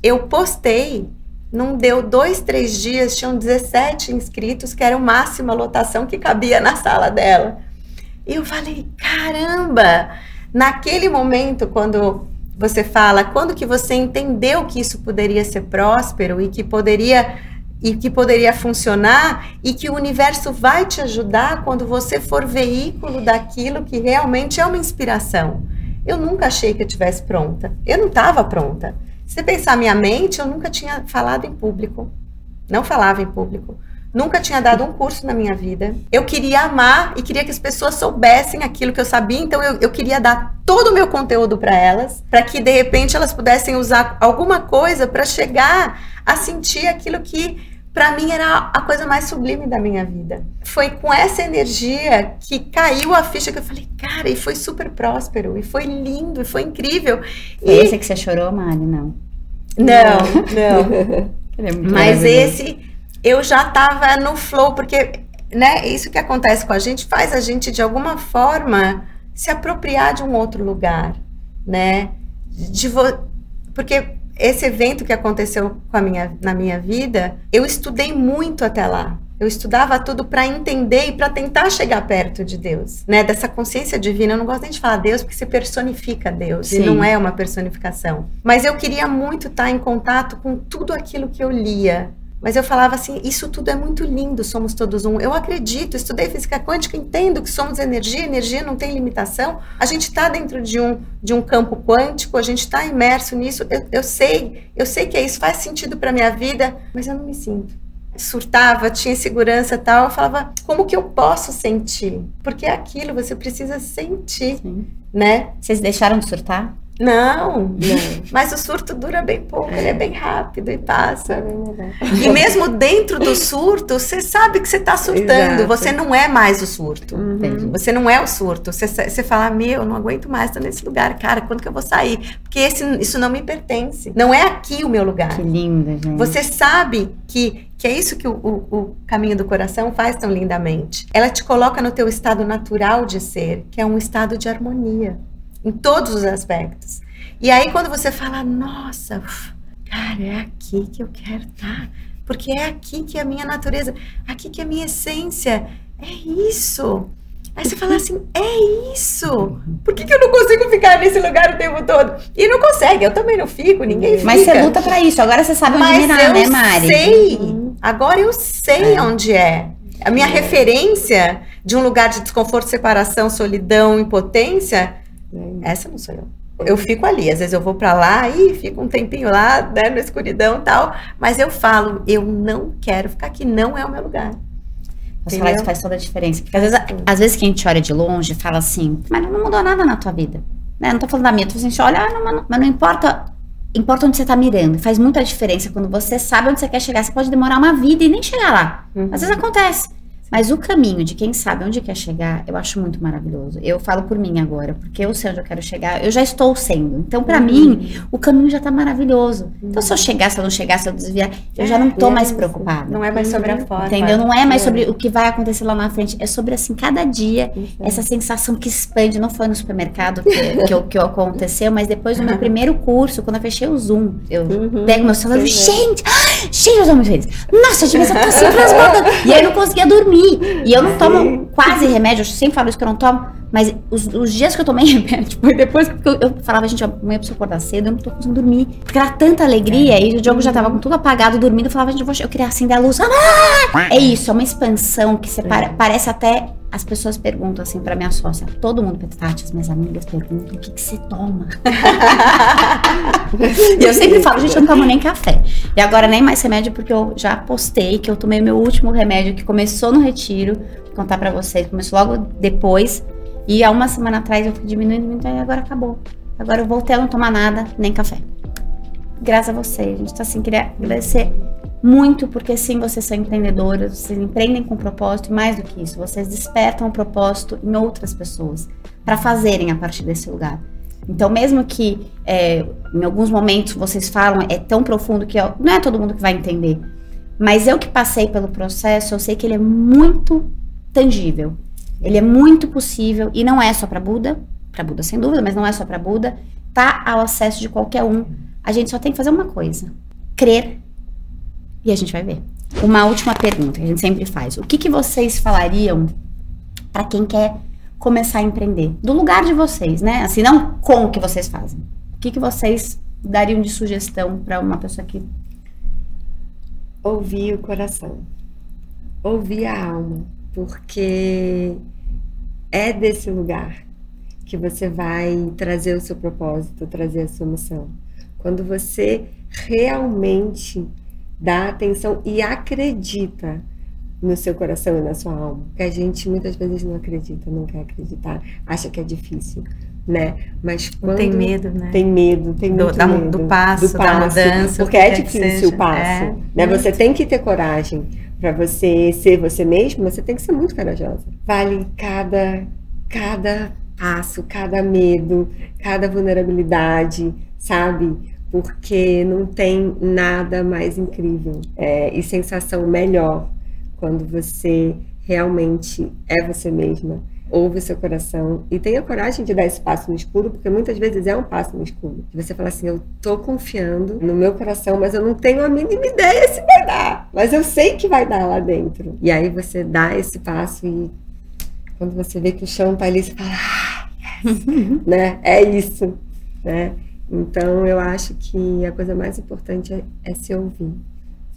Eu postei. Não deu 2, 3 dias, tinham 17 inscritos, que era o máximo a lotação que cabia na sala dela. E eu falei, caramba! Naquele momento, quando você fala, quando que você entendeu que isso poderia ser próspero e que poderia funcionar, e que o universo vai te ajudar quando você for veículo daquilo que realmente é uma inspiração. Eu nunca achei que eu estivesse pronta. Eu não estava pronta. Se pensar minha mente, eu nunca tinha falado em público. Não falava em público. Nunca tinha dado um curso na minha vida. Eu queria amar e queria que as pessoas soubessem aquilo que eu sabia. Então, eu queria dar todo o meu conteúdo para elas, para que, de repente, elas pudessem usar alguma coisa para chegar a sentir aquilo que, para mim, era a coisa mais sublime da minha vida. Foi com essa energia que caiu a ficha, que eu falei, cara, e foi super próspero, e foi lindo, e foi incrível. E esse que você chorou, Mari? Não. Não. Mas esse, eu já tava no flow, porque, né, isso que acontece com a gente, faz a gente, de alguma forma, se apropriar de um outro lugar, né? Porque esse evento que aconteceu na minha vida, eu estudei muito até lá. Eu estudava tudo para entender e para tentar chegar perto de Deus, né? Dessa consciência divina. Eu não gosto nem de falar Deus, porque se personifica Deus. Sim. E não é uma personificação. Mas eu queria muito estar em contato com tudo aquilo que eu lia. Mas eu falava assim, isso tudo é muito lindo, somos todos um. Eu acredito, estudei física quântica, entendo que somos energia não tem limitação. A gente está dentro de um campo quântico, a gente está imerso nisso. Eu sei que isso faz sentido para minha vida, mas eu não me sinto. Surtava, tinha insegurança e tal, eu falava, como que eu posso sentir? Porque é aquilo, você precisa sentir, sim, né? Vocês deixaram de surtar? Não, mas o surto dura bem pouco, ele é bem rápido e passa. E mesmo dentro do surto, você sabe que você está surtando. Exato. Você não é mais o surto. Uhum. Você não é o surto. Você fala, não aguento mais, estou nesse lugar, cara, quando que eu vou sair? Porque isso não me pertence. Não é aqui o meu lugar. Que lindo, gente. Você sabe que é isso que o caminho do coração faz tão lindamente. Ela te coloca no teu estado natural de ser, que é um estado de harmonia. Em todos os aspectos. E aí quando você fala, nossa, cara, é aqui que eu quero estar. Porque é aqui que é a minha natureza, aqui que é a minha essência. É isso. Aí você fala assim, é isso. Por que eu não consigo ficar nesse lugar o tempo todo? E não consegue, eu também não fico, ninguém fica. Mas você luta pra isso, agora você sabe onde mirar, né, Mari? Agora eu sei onde é. A minha referência de um lugar de desconforto, separação, solidão, impotência... Essa não sou eu. Eu fico ali, às vezes eu vou pra lá e fico um tempinho lá, né, na escuridão e tal, mas eu falo, eu não quero ficar aqui, não é o meu lugar. Você falar isso faz toda a diferença, porque às vezes que a gente olha de longe fala assim, mas não mudou nada na tua vida, né? Não tô falando da minha, a gente olha, mas não importa, importa onde você tá mirando, faz muita diferença quando você sabe onde você quer chegar. Você pode demorar uma vida e nem chegar lá, às vezes acontece. Mas o caminho de quem sabe onde quer chegar, eu acho muito maravilhoso. Eu falo por mim agora, porque eu sei onde eu quero chegar, eu já estou sendo. Então, pra mim, o caminho já tá maravilhoso. Então, se eu chegar, se eu não chegar, se eu desviar, eu já não tô mais preocupada. Não é mais sobre a forma. Entendeu? Não é mais sobre o que vai acontecer lá na frente. É sobre, assim, cada dia, essa sensação que expande. Não foi no supermercado que aconteceu, mas depois do meu primeiro curso, quando eu fechei o Zoom, eu pego meu celular e gente, eu tô muito feliz. Nossa, de vez eu tô assim transbordando. E aí eu não conseguia dormir. E eu não tomo quase remédio, eu sempre falo isso que eu não tomo, mas os dias que eu tomei remédio, foi depois que eu falava, gente, amanhã eu preciso acordar cedo, eu não tô conseguindo dormir. Porque era tanta alegria, e o Diogo já tava com tudo apagado, dormindo, eu falava, gente, eu queria acender a luz. É isso, é uma expansão que parece até. As pessoas perguntam assim pra minha sócia, todo mundo, Tati, as minhas amigas perguntam, o que você toma? E eu sempre falo, gente, eu não tomo nem café. E agora nem mais remédio, porque eu já postei que eu tomei meu último remédio, que começou no retiro, vou contar pra vocês, começou logo depois, e há uma semana atrás eu fui diminuindo, e agora acabou. Agora eu voltei a não tomar nada, nem café. Graças a vocês, gente, tá assim, queria agradecer muito, porque sim, vocês são empreendedoras, vocês empreendem com propósito, e mais do que isso, vocês despertam o propósito em outras pessoas, para fazerem a partir desse lugar. Então, mesmo que em alguns momentos vocês falam, é tão profundo que não é todo mundo que vai entender, mas eu que passei pelo processo, eu sei que ele é muito tangível, ele é muito possível, e não é só para Buda sem dúvida, mas não é só para Buda, tá ao acesso de qualquer um. A gente só tem que fazer uma coisa, crer. E a gente vai ver. Uma última pergunta que a gente sempre faz. O que vocês falariam para quem quer começar a empreender? Do lugar de vocês, né? Assim, não com o que vocês fazem. O que vocês dariam de sugestão para uma pessoa que... Ouvir o coração. Ouvir a alma. Porque é desse lugar que você vai trazer o seu propósito, trazer a sua missão. Quando você realmente dá atenção e acredita no seu coração e na sua alma. Porque a gente muitas vezes não acredita, não quer acreditar, acha que é difícil, né? Mas quando tem medo, né? Tem medo, tem muito medo. Do passo, da mudança. Porque é difícil o passo, né? Você tem que ter coragem. Para você ser você mesmo, você tem que ser muito corajosa. Vale cada passo, cada medo, cada vulnerabilidade, sabe? Porque não tem nada mais incrível e sensação melhor quando você realmente é você mesma, ouve o seu coração e tenha coragem de dar esse passo no escuro, porque muitas vezes é um passo no escuro. Você fala assim, eu tô confiando no meu coração, mas eu não tenho a mínima ideia se vai dar, mas eu sei que vai dar lá dentro. E aí você dá esse passo e quando você vê que o chão tá ali, você fala, yes! Né? É isso, né? Então, eu acho que a coisa mais importante é se ouvir,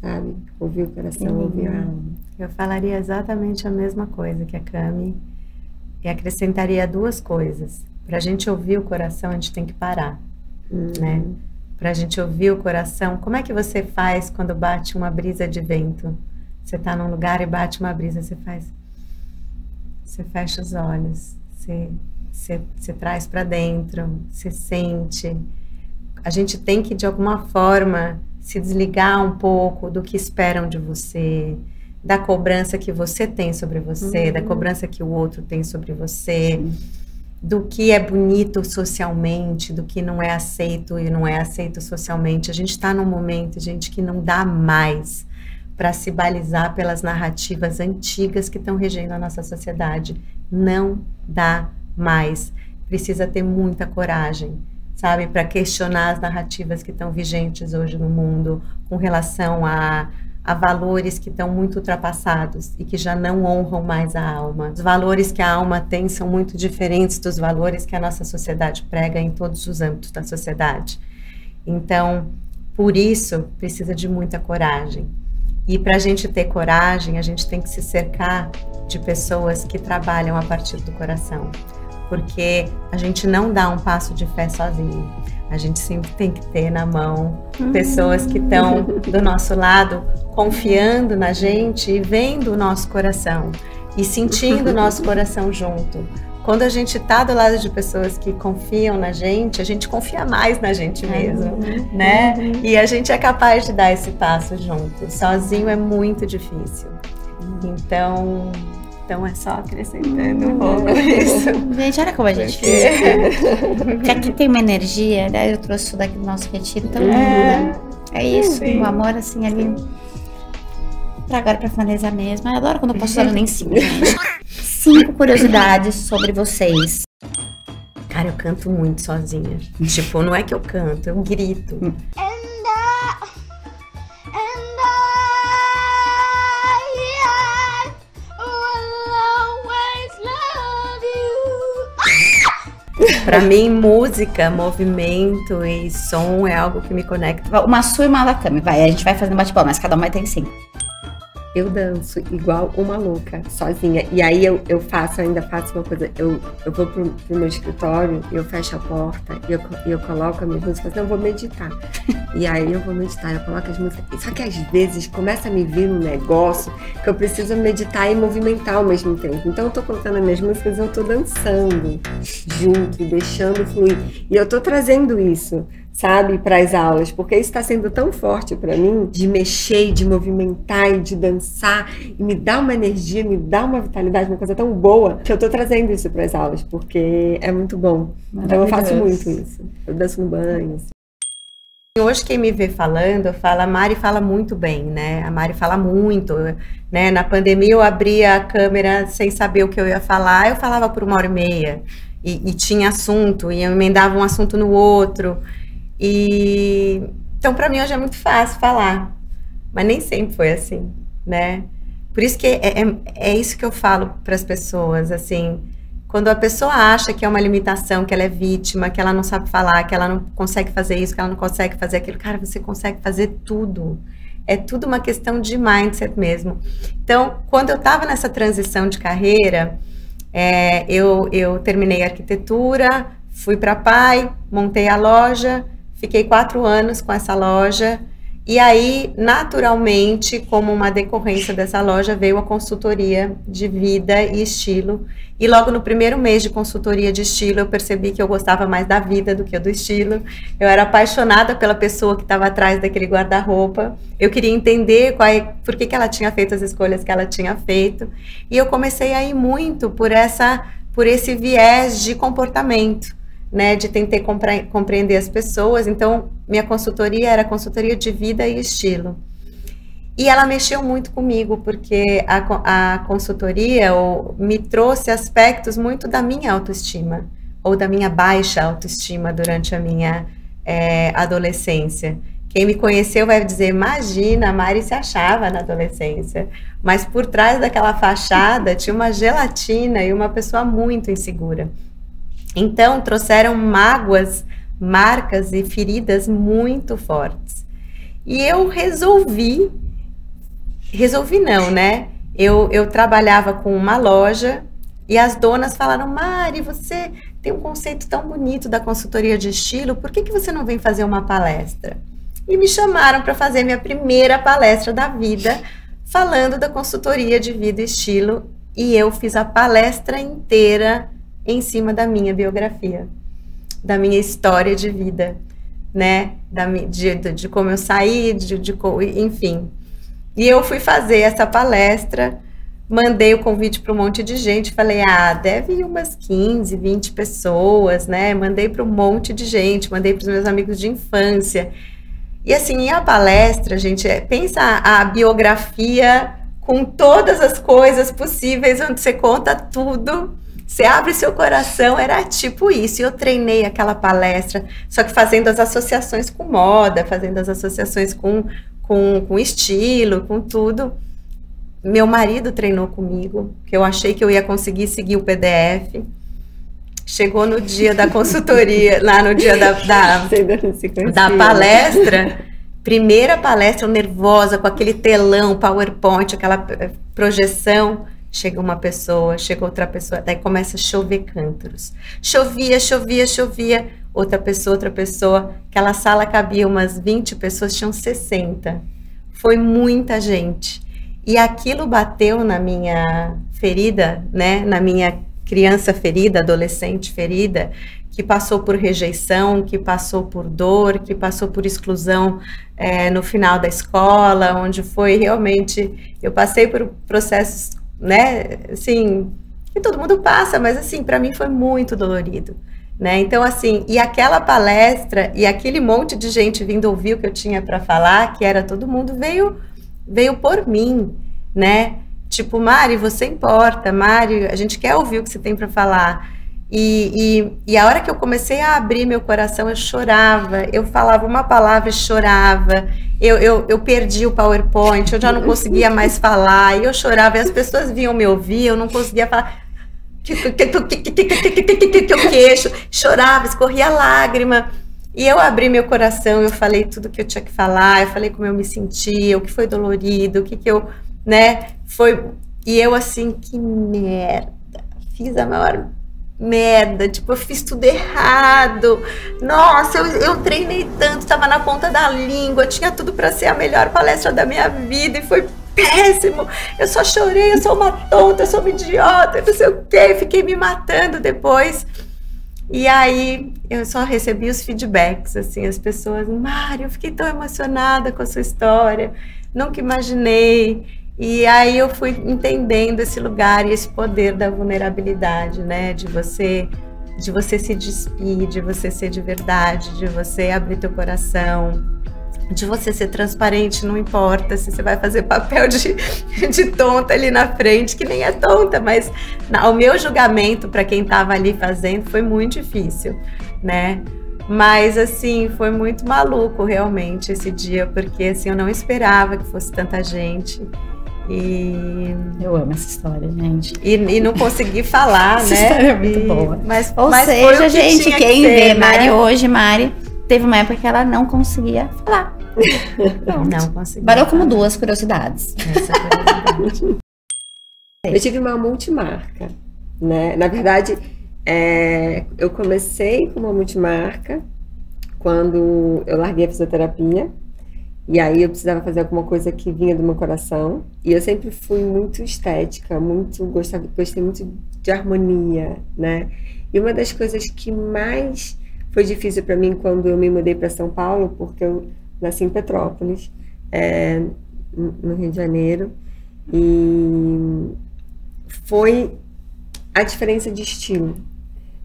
sabe? Ouvir o coração, ouvir a alma. Eu falaria exatamente a mesma coisa que a Cami e acrescentaria duas coisas. Para a gente ouvir o coração, a gente tem que parar, né? Para a gente ouvir o coração, como é que você faz quando bate uma brisa de vento? Você está num lugar e bate uma brisa, você fecha os olhos, você traz para dentro, você sente. A gente tem que, de alguma forma, se desligar um pouco do que esperam de você, da cobrança que você tem sobre você, da cobrança que o outro tem sobre você, do que é bonito socialmente, do que não é aceito e não é aceito socialmente. A gente está num momento, gente, que não dá mais para se balizar pelas narrativas antigas que estão regendo a nossa sociedade. Não dá mais. Precisa ter muita coragem, sabe, para questionar as narrativas que estão vigentes hoje no mundo com relação a valores que estão muito ultrapassados e que já não honram mais a alma. Os valores que a alma tem são muito diferentes dos valores que a nossa sociedade prega em todos os âmbitos da sociedade. Então, por isso, precisa de muita coragem. E para a gente ter coragem, a gente tem que se cercar de pessoas que trabalham a partir do coração. Porque a gente não dá um passo de fé sozinho. A gente sempre tem que ter na mão pessoas que estão do nosso lado, confiando na gente e vendo o nosso coração e sentindo o nosso coração junto. Quando a gente está do lado de pessoas que confiam na gente, a gente confia mais na gente mesmo, né? E a gente é capaz de dar esse passo junto. Sozinho é muito difícil. Então é só acrescentando um pouco isso. Gente, olha como a gente fica. Porque aqui tem uma energia, né? Eu trouxe isso daqui do nosso retiro, então é isso, o amor assim ali. Pra agora, pra finalizar mesmo. Eu adoro quando eu posso usar nem 5, gente. 5 curiosidades sobre vocês. Cara, eu canto muito sozinha. Tipo, não é que eu canto, eu grito. Pra mim, música, movimento e som é algo que me conecta. Uma sua e uma da Cami, vai. A gente vai fazendo bate-bola, mas cada uma vai ter 5. Eu danço igual uma louca, sozinha. E aí eu ainda faço uma coisa. Eu vou pro meu escritório, eu fecho a porta e eu coloco a minha música, eu vou meditar. E aí eu vou meditar, eu coloco as músicas. Só que às vezes começa a me vir um negócio que eu preciso meditar e movimentar ao mesmo tempo. Então eu tô colocando as minhas músicas e eu tô dançando junto, deixando fluir. E eu tô trazendo isso, sabe, para as aulas, porque isso está sendo tão forte para mim, de mexer, de movimentar e de dançar, e me dá uma energia, me dá uma vitalidade, uma coisa tão boa, que eu tô trazendo isso para as aulas, porque é muito bom. Então eu faço muito isso. Eu danço no banho. Assim. Hoje quem me vê falando, fala, a Mari fala muito bem, né? A Mari fala muito, né? Na pandemia eu abria a câmera sem saber o que eu ia falar, eu falava por 1h30, e tinha assunto, e eu emendava um assunto no outro. Então, para mim, hoje é muito fácil falar, mas nem sempre foi assim, né? Por isso que é isso que eu falo para as pessoas, assim, quando a pessoa acha que é uma limitação, que ela é vítima, que ela não sabe falar, que ela não consegue fazer isso, que ela não consegue fazer aquilo, cara, você consegue fazer tudo. É tudo uma questão de mindset mesmo. Então, quando eu estava nessa transição de carreira, eu terminei a arquitetura, fui para PAI, montei a loja. Fiquei 4 anos com essa loja e aí, naturalmente, como uma decorrência dessa loja, veio a consultoria de vida e estilo. E logo no primeiro mês de consultoria de estilo, eu percebi que eu gostava mais da vida do que do estilo. Eu era apaixonada pela pessoa que estava atrás daquele guarda-roupa. Eu queria entender por que ela tinha feito as escolhas que ela tinha feito. E eu comecei a ir muito por esse viés de comportamento. Né, de tentar compreender as pessoas. Então, minha consultoria era consultoria de vida e estilo. E ela mexeu muito comigo, porque a consultoria me trouxe aspectos muito da minha autoestima, ou da minha baixa autoestima durante a minha adolescência. Quem me conheceu vai dizer, imagina, a Mari se achava na adolescência. Mas por trás daquela fachada tinha uma gelatina e uma pessoa muito insegura. Então, trouxeram mágoas, marcas e feridas muito fortes. E eu resolvi não, né? Eu trabalhava com uma loja e as donas falaram, Mari, você tem um conceito tão bonito da consultoria de estilo, por que você não vem fazer uma palestra? E me chamaram para fazer minha primeira palestra da vida, falando da consultoria de vida e estilo, e eu fiz a palestra inteira em cima da minha biografia, da minha história de vida, né, de como eu saí, enfim. E eu fui fazer essa palestra, mandei o convite para um monte de gente, falei, deve ir umas 15, 20 pessoas, né, mandei para um monte de gente, mandei para os meus amigos de infância. E assim, a palestra, gente, pensa a biografia com todas as coisas possíveis, onde você conta tudo. Você abre seu coração, era tipo isso. E eu treinei aquela palestra, só que fazendo as associações com moda, fazendo as associações com estilo, com tudo. Meu marido treinou comigo, que eu achei que eu ia conseguir seguir o PDF. Chegou no dia da consultoria, lá no dia da palestra, primeira palestra, eu nervosa, com aquele telão, PowerPoint, aquela projeção. Chega uma pessoa, chega outra pessoa, daí começa a chover cântaros. Chovia, outra pessoa. Aquela sala cabia umas 20 pessoas, tinham 60. Foi muita gente. E aquilo bateu na minha ferida, né? Na minha criança ferida, adolescente ferida, que passou por rejeição, que passou por dor, que passou por exclusão no final da escola, onde foi realmente... Eu passei por processos, né, assim, que todo mundo passa, mas assim, para mim foi muito dolorido, né? Então, assim, e aquela palestra, e aquele monte de gente vindo ouvir o que eu tinha para falar, que era todo mundo, veio por mim, né? Tipo, Mari, você importa, Mari, a gente quer ouvir o que você tem para falar. E a hora que eu comecei a abrir meu coração, eu chorava, eu falava uma palavra e chorava, eu perdi o PowerPoint, eu já não conseguia mais falar, e eu chorava, e as pessoas vinham me ouvir, eu não conseguia falar, o queixo, chorava, escorria lágrima, e eu abri meu coração, eu falei tudo que eu tinha que falar, eu falei como eu me sentia, o que foi dolorido, o que eu, né, foi, e eu assim, que merda, fiz a maior merda, tipo, eu fiz tudo errado, nossa, eu treinei tanto, estava na ponta da língua, tinha tudo para ser a melhor palestra da minha vida, e foi péssimo, eu só chorei, eu sou uma tonta, eu sou uma idiota, não sei o que, fiquei me matando depois, e aí eu só recebi os feedbacks, assim, as pessoas, Mari, eu fiquei tão emocionada com a sua história, nunca imaginei. E aí eu fui entendendo esse lugar e esse poder da vulnerabilidade, né? De você se despir, de você ser de verdade, de você abrir teu coração, de você ser transparente, não importa se você vai fazer papel de tonta ali na frente, que nem é tonta, mas o meu julgamento para quem estava ali fazendo foi muito difícil, né? Mas, assim, foi muito maluco realmente esse dia, porque, assim, eu não esperava que fosse tanta gente. E eu amo essa história, gente. E não consegui falar, essa né? História é muito boa. Mas seja, gente, quem vê né? Mari teve uma época que ela não conseguia falar. Não conseguia. Parou como duas curiosidades. Essa curiosidade. Eu tive uma multimarca, né? Na verdade, eu comecei com uma multimarca quando eu larguei a fisioterapia. E aí eu precisava fazer alguma coisa que vinha do meu coração. E eu sempre fui muito estética, gostei muito de harmonia, né? E uma das coisas que mais foi difícil para mim quando eu me mudei para São Paulo, porque eu nasci em Petrópolis, no Rio de Janeiro, e foi a diferença de estilo,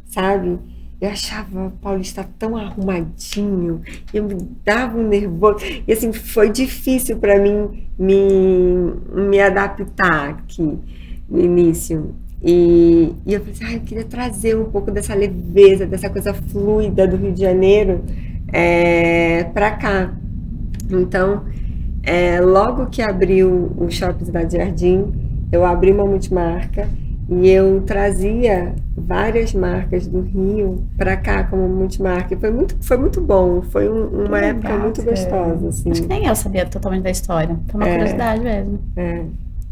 sabe? Eu achava o paulista tão arrumadinho, eu me dava um nervoso, e assim, foi difícil para mim me adaptar aqui no início. E eu falei assim, eu queria trazer um pouco dessa leveza, dessa coisa fluida do Rio de Janeiro para cá. Então, logo que abriu o Shopping Cidade Jardim, eu abri uma multimarca, e eu trazia várias marcas do Rio para cá como multimarca. Foi muito bom. Foi uma época muito gostosa. Assim. Acho que nem eu sabia totalmente da história. Foi uma curiosidade mesmo.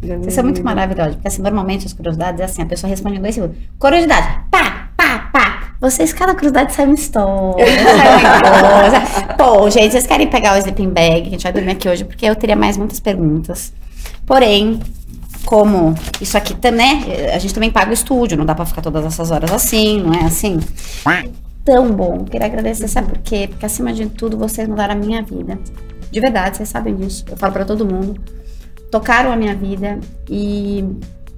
Vocês são muito maravilhosos. Porque assim, normalmente as curiosidades é assim, a pessoa responde em 2 segundos. Curiosidade, pá, pá, pá. Vocês, cada curiosidade sai uma história, sai uma coisa. Pô, gente, vocês querem pegar o sleeping bag? A gente vai dormir aqui hoje, porque eu teria mais muitas perguntas. Porém, como isso aqui também, né? A gente também paga o estúdio, não dá pra ficar todas essas horas assim, não é assim? Tão bom, queria agradecer, sabe por quê? Porque acima de tudo, vocês mudaram a minha vida. De verdade, vocês sabem disso, eu falo pra todo mundo. Tocaram a minha vida e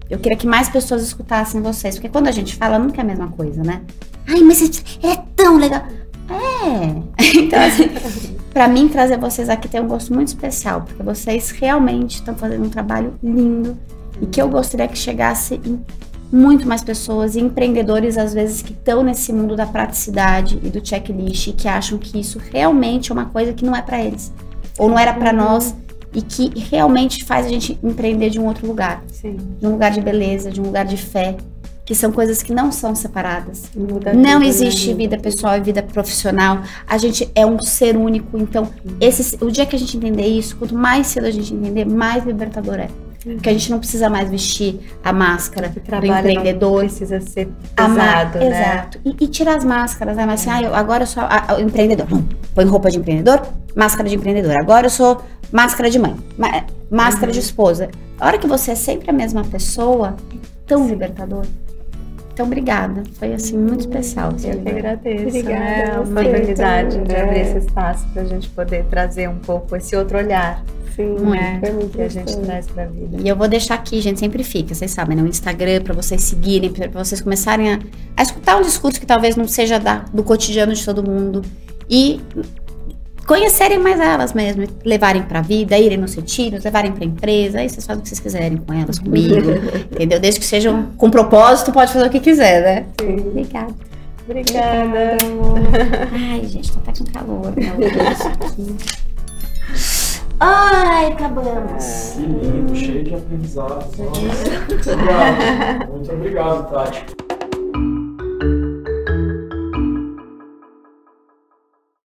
eu queria que mais pessoas escutassem vocês, porque quando a gente fala, nunca é a mesma coisa, né? Ai, mas ele é tão legal. Então assim, pra mim trazer vocês aqui tem um gosto muito especial, porque vocês realmente estão fazendo um trabalho lindo e que eu gostaria que chegasse em muito mais pessoas e empreendedores, às vezes, que estão nesse mundo da praticidade e do checklist e que acham que isso realmente é uma coisa que não é pra eles, ou não era pra nós, e que realmente faz a gente empreender de um outro lugar. Sim. De um lugar de beleza, de um lugar de fé, que são coisas que não são separadas. Não existe vida pessoal e vida profissional. A gente é um ser único. Então, o dia que a gente entender isso, quanto mais cedo a gente entender, mais libertador é. Porque a gente não precisa mais vestir a máscara do empreendedor. Não precisa ser pesado, né? Exato. E tirar as máscaras, né? Mas assim, agora eu sou empreendedor. Põe roupa de empreendedor, máscara de empreendedor. Agora eu sou máscara de mãe, máscara de esposa. A hora que você é sempre a mesma pessoa, é tão libertador. Então, obrigada. Foi, assim, muito especial. Eu que agradeço, Obrigada, né, a você oportunidade de também. abrir esse espaço para a gente poder trazer um pouco esse outro olhar, Sim, né, foi muito que a gente gostoso. traz para a vida. E eu vou deixar aqui, gente, sempre fica, vocês sabem, no Instagram, para vocês seguirem, para vocês começarem a escutar um discurso que talvez não seja do cotidiano de todo mundo e conhecerem mais elas mesmo, levarem pra vida, irem nos retiros, levarem pra empresa, aí vocês fazem o que vocês quiserem com elas, comigo, entendeu? Desde que sejam com propósito, pode fazer o que quiser, né? Sim. Obrigada. Obrigada. Ai, gente, tá até com calor, meu Deus, aqui. Ai, acabamos. Que lindo, cheio de aprendizados. Nossa. Obrigado. Muito obrigado, Tati.